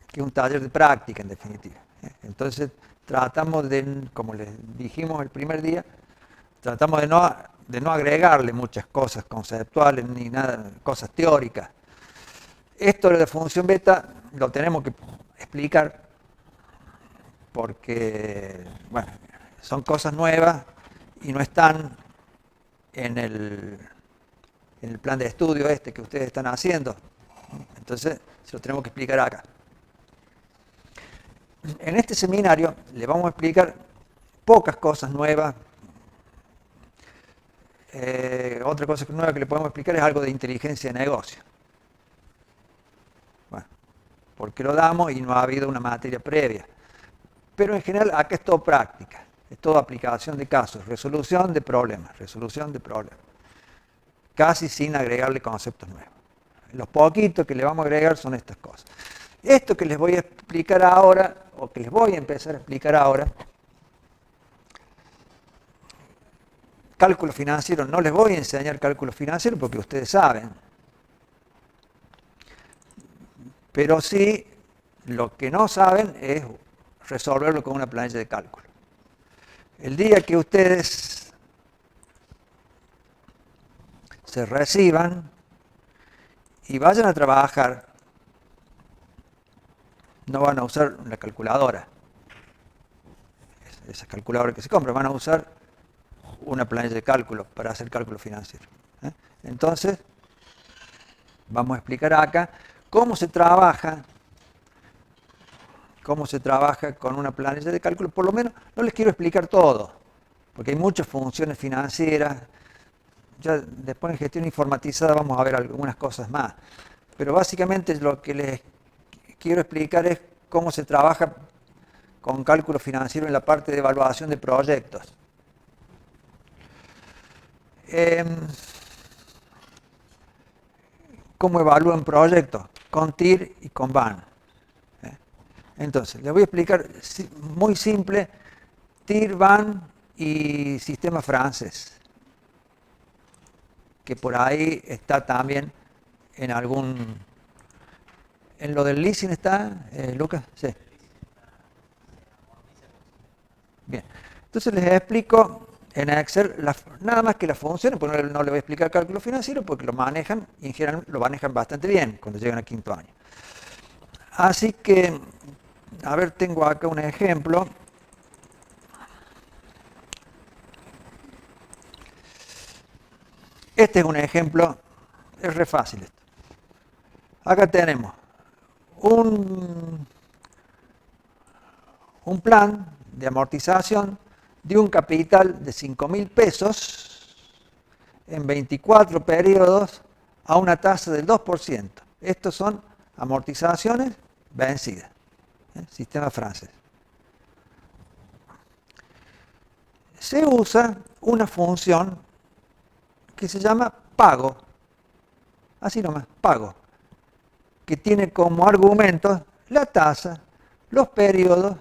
que es un taller de práctica, en definitiva. Entonces, tratamos de, como les dijimos el primer día, tratamos de no agregarle muchas cosas conceptuales ni nada, cosas teóricas. Esto de la función beta lo tenemos que explicar porque, bueno, son cosas nuevas y no están en el plan de estudio que ustedes están haciendo. Entonces, se lo tenemos que explicar acá. En este seminario le vamos a explicar pocas cosas nuevas. Otra cosa nueva que le podemos explicar es algo de inteligencia de negocio. Bueno, porque lo damos y no ha habido una materia previa. Pero en general acá es todo práctica, es todo aplicación de casos, resolución de problemas, casi sin agregarle conceptos nuevos. Los poquitos que le vamos a agregar son estas cosas. Esto que les voy a explicar ahora, o que les voy a empezar a explicar ahora, cálculo financiero, no les voy a enseñar cálculo financiero porque ustedes saben. Pero sí, lo que no saben es resolverlo con una planilla de cálculo. El día que ustedes se reciban y vayan a trabajar, no van a usar la calculadora, esa calculadora que se compra, van a usar una planilla de cálculo para hacer cálculo financiero. Entonces, vamos a explicar acá cómo se trabaja con una planilla de cálculo. Por lo menos no les quiero explicar todo, porque hay muchas funciones financieras. Ya después en gestión informatizada vamos a ver algunas cosas más. Pero básicamente lo que les quiero explicar es cómo se trabaja con cálculo financiero en la parte de evaluación de proyectos. ¿Cómo evalúan proyectos? Con TIR y con BAN. Entonces, les voy a explicar muy simple, TIR, BAN y sistema francés, que por ahí está también en algún... ¿En lo del leasing está, Lucas? Sí. Bien. Entonces les explico en Excel nada más que las funciones, porque no les voy a explicar cálculo financiero porque lo manejan y en general lo manejan bastante bien cuando llegan a quinto año. Así que, a ver, tengo acá un ejemplo. Este es un ejemplo, es re fácil esto. Acá tenemos un plan de amortización de un capital de 5.000 pesos en 24 periodos a una tasa del 2%. Estos son amortizaciones vencidas. Sistema francés. Se usa una función que se llama pago. Así nomás, pago. Que tiene como argumentos la tasa, los periodos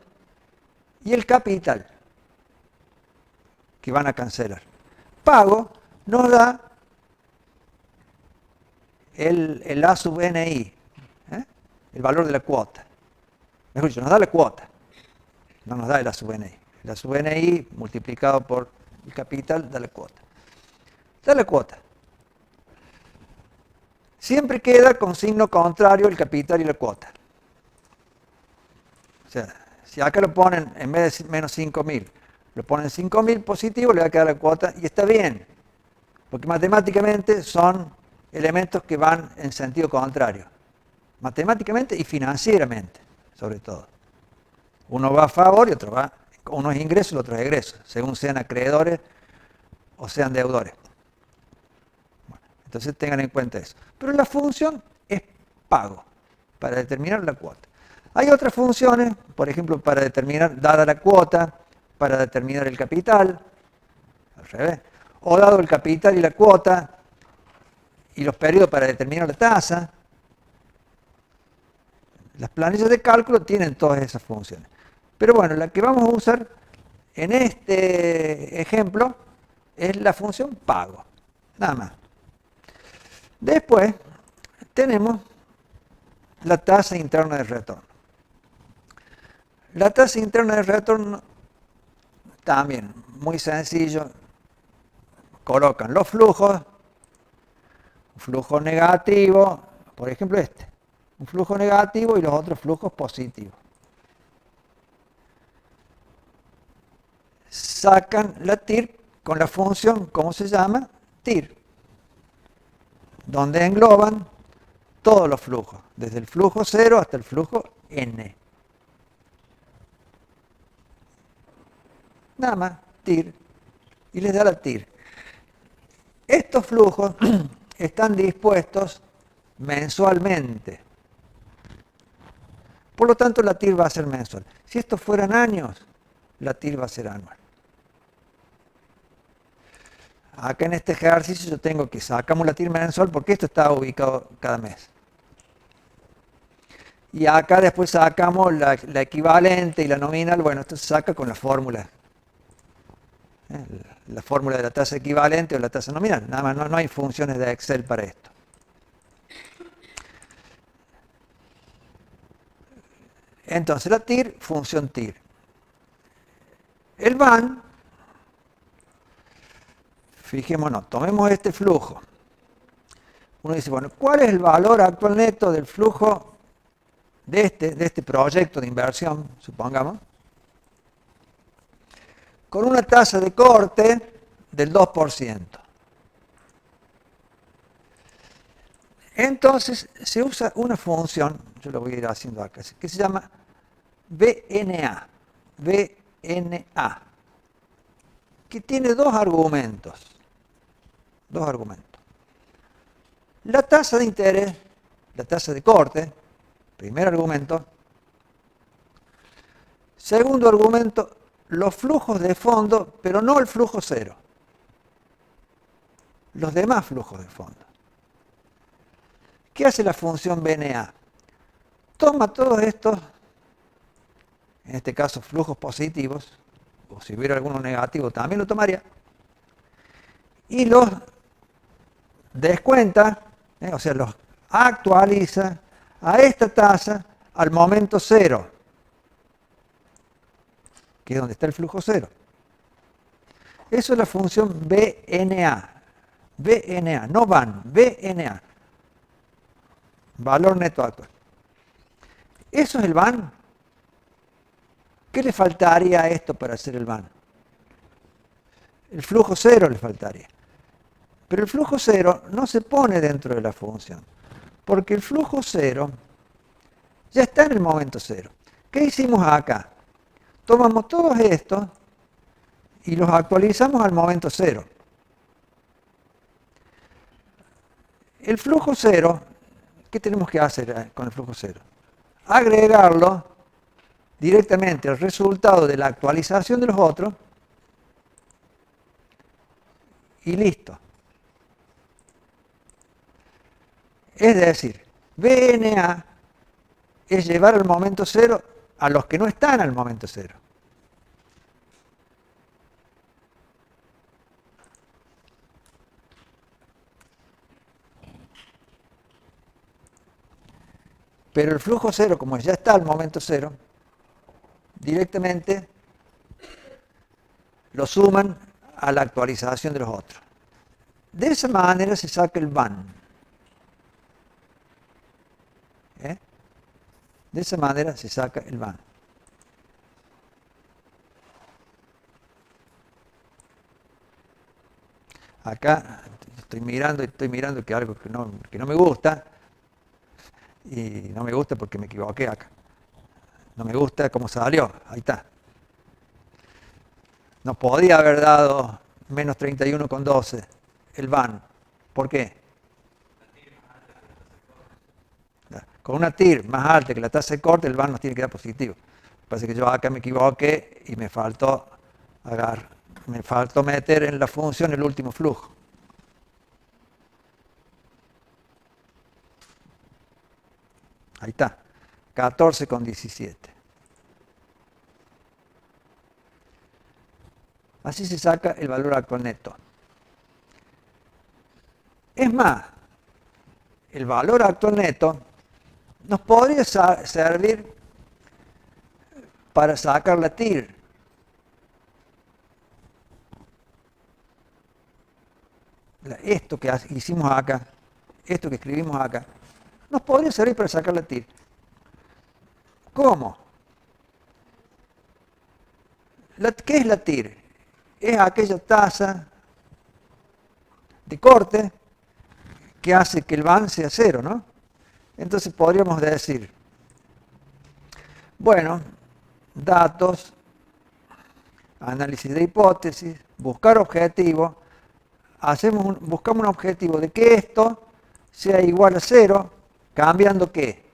y el capital que van a cancelar. Pago nos da el A sub NI, el valor de la cuota. Mejor dicho, nos da la cuota, no nos da el A sub NI. El A sub NI multiplicado por el capital da la cuota. Da la cuota. Siempre queda con signo contrario el capital y la cuota. O sea, si acá lo ponen, en vez de menos 5.000, lo ponen 5.000 positivo, le va a quedar la cuota y está bien. Porque matemáticamente son elementos que van en sentido contrario. Matemáticamente y financieramente, sobre todo. Uno va a favor y otro va, uno es ingreso y el otro es egreso, según sean acreedores o sean deudores. Entonces tengan en cuenta eso. Pero la función es pago, para determinar la cuota. Hay otras funciones, por ejemplo, para determinar, dada la cuota, para determinar el capital, al revés. O dado el capital y la cuota, y los periodos para determinar la tasa. Las planillas de cálculo tienen todas esas funciones. Pero bueno, la que vamos a usar en este ejemplo es la función pago, nada más. Después tenemos la tasa interna de retorno. La tasa interna de retorno también, muy sencillo. Colocan los flujos, un flujo negativo, por ejemplo este, un flujo negativo y los otros flujos positivos. Sacan la TIR con la función, ¿cómo se llama? TIR. Donde engloban todos los flujos, desde el flujo 0 hasta el flujo N. Nada más, TIR, y les da la TIR. Estos flujos están dispuestos mensualmente. Por lo tanto, la TIR va a ser mensual. Si estos fueran años, la TIR va a ser anual. Acá en este ejercicio yo tengo que sacamos la TIR mensual porque esto está ubicado cada mes. Y acá después sacamos la equivalente y la nominal. Bueno, esto se saca con la fórmula. La fórmula de la tasa equivalente o la tasa nominal. Nada más, no hay funciones de Excel para esto. Entonces la TIR, función TIR. El BAN, fijémonos, tomemos este flujo. Uno dice, bueno, ¿cuál es el valor actual neto del flujo de este proyecto de inversión, supongamos? Con una tasa de corte del 2%. Entonces se usa una función, yo lo voy a ir haciendo acá, que se llama VNA, que tiene dos argumentos. La tasa de interés, la tasa de corte, primer argumento, Segundo argumento, los flujos de fondo, pero no el flujo cero. Los demás flujos de fondo. ¿Qué hace la función BNA? Toma todos estos, en este caso flujos positivos, o si hubiera alguno negativo también lo tomaría, y los descuenta, o sea, los actualiza a esta tasa al momento cero, que es donde está el flujo cero. Eso es la función BNA. BNA, no VAN, BNA. Valor neto actual. ¿Eso es el VAN? ¿Qué le faltaría a esto para hacer el VAN? El flujo cero le faltaría. Pero el flujo cero no se pone dentro de la función, porque el flujo cero ya está en el momento cero. ¿Qué hicimos acá? Tomamos todos estos y los actualizamos al momento cero. El flujo cero, ¿qué tenemos que hacer con el flujo cero? Agregarlo directamente al resultado de la actualización de los otros y listo. Es decir, BNA es llevar al momento cero a los que no están al momento cero. Pero el flujo cero, como ya está al momento cero, directamente lo suman a la actualización de los otros. De esa manera se saca el VAN. De esa manera se saca el VAN. Acá estoy mirando que algo que no me gusta. Y no me gusta porque me equivoqué acá. No me gusta cómo salió. Ahí está. No podía haber dado menos 31,12 el VAN. ¿Por qué? Con una TIR más alta que la tasa de corte, el VAN nos tiene que dar positivo. Parece que yo acá me equivoqué y me faltó meter en la función el último flujo. Ahí está, 14,17. Así se saca el valor actual neto. Es más, el valor actual neto nos podría servir para sacar la TIR. Esto que hicimos acá, esto que escribimos acá, nos podría servir para sacar la TIR. ¿Cómo? ¿Qué es la TIR? Es aquella tasa de corte que hace que el VAN sea cero, ¿no? Entonces podríamos decir, bueno, datos, análisis de hipótesis, buscar objetivo, buscamos un objetivo de que esto sea igual a cero, ¿cambiando qué?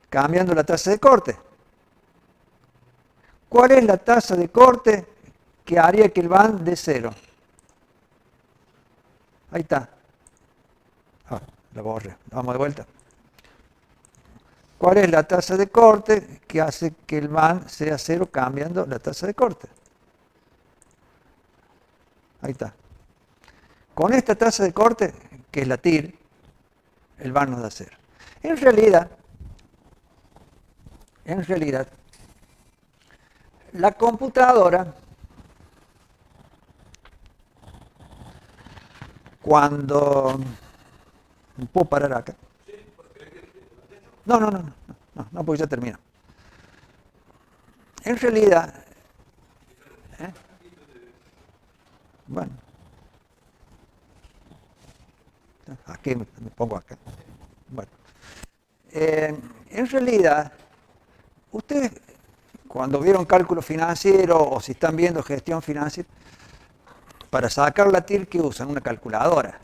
Cambiando la tasa de corte. ¿Cuál es la tasa de corte que haría que el VAN dé cero? Ahí está. La borré. Vamos de vuelta. ¿Cuál es la tasa de corte que hace que el VAN sea cero cambiando la tasa de corte? Ahí está. Con esta tasa de corte, que es la TIR, el VAN nos da cero. En realidad, la computadora, cuando... ¿Puedo parar acá? No, porque ya termino. En realidad, bueno, aquí me pongo acá. Bueno, en realidad, ustedes cuando vieron cálculo financiero o si están viendo gestión financiera, para sacar la TIR, ¿qué usan? Una calculadora.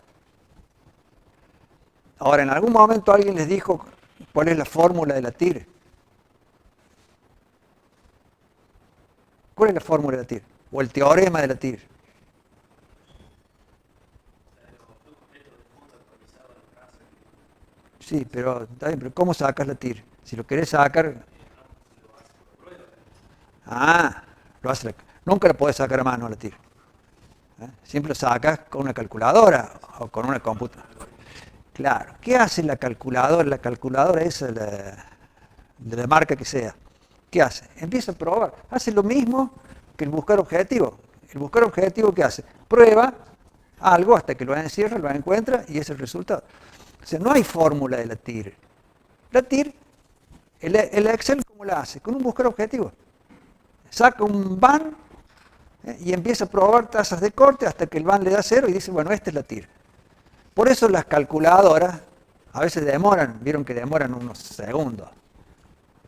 Ahora, en algún momento alguien les dijo cuál es la fórmula de la TIR. ¿Cuál es la fórmula de la TIR? O el teorema de la TIR. Sí, pero, está bien, pero ¿cómo sacas la TIR? Si lo querés sacar... nunca la podés sacar a mano a la TIR. Siempre lo sacas con una calculadora o con una computadora. Claro, ¿qué hace la calculadora? La calculadora esa de la marca que sea. ¿Qué hace? Empieza a probar. Hace lo mismo que el buscar objetivo. El buscar objetivo, ¿qué hace? Prueba algo hasta que lo encierra, lo encuentra y ese es el resultado. O sea, no hay fórmula de la TIR. La TIR, el Excel, ¿cómo la hace? Con un buscar objetivo. Saca un van y empieza a probar tasas de corte hasta que el van le da 0 y dice, bueno, esta es la TIR. Por eso las calculadoras a veces demoran, vieron que demoran unos segundos.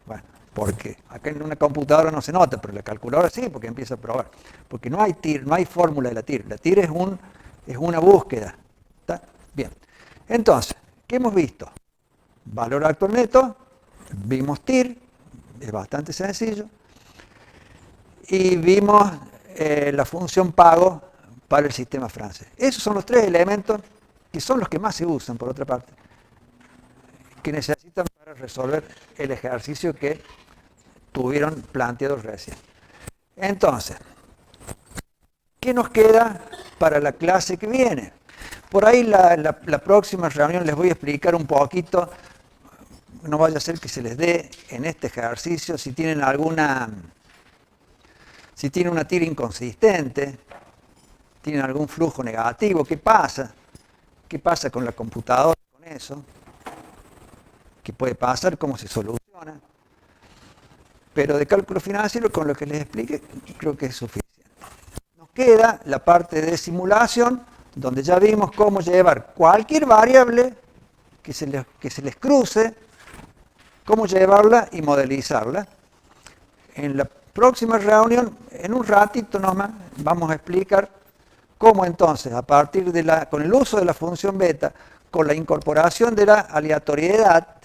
Bueno, porque acá en una computadora no se nota, pero la calculadora sí, porque empieza a probar. Porque no hay TIR, no hay fórmula de la TIR. La TIR es una búsqueda. ¿Está? Bien. Entonces, ¿qué hemos visto? Valor actual neto, vimos TIR, es bastante sencillo. Y vimos la función pago para el sistema francés. Esos son los 3 elementos que son los que más se usan, por otra parte, que necesitan para resolver el ejercicio que tuvieron planteados recién. Entonces, ¿qué nos queda para la clase que viene? Por ahí la próxima reunión les voy a explicar un poquito, no vaya a ser que se les dé en este ejercicio, si tienen una TIR inconsistente, tienen algún flujo negativo, ¿qué pasa? ¿Qué pasa con la computadora con eso? ¿Qué puede pasar? ¿Cómo se soluciona? Pero de cálculo financiero, con lo que les expliqué, creo que es suficiente. Nos queda la parte de simulación, donde ya vimos cómo llevar cualquier variable que se les cruce, cómo llevarla y modelizarla. En la próxima reunión, en un ratito nomás, vamos a explicar cómo entonces, a partir con el uso de la función beta, con la incorporación de la aleatoriedad,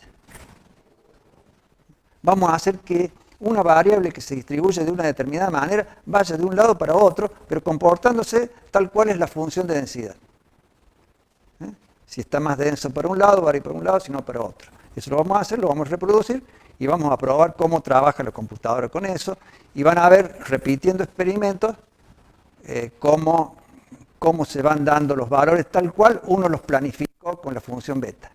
vamos a hacer que una variable que se distribuye de una determinada manera vaya de un lado para otro, pero comportándose tal cual es la función de densidad. Si está más denso para un lado, va a ir para un lado, si no para otro. Eso lo vamos a hacer, lo vamos a reproducir y vamos a probar cómo trabaja la computadora con eso. Y van a ver, repitiendo experimentos, cómo se van dando los valores tal cual uno los planificó con la función beta.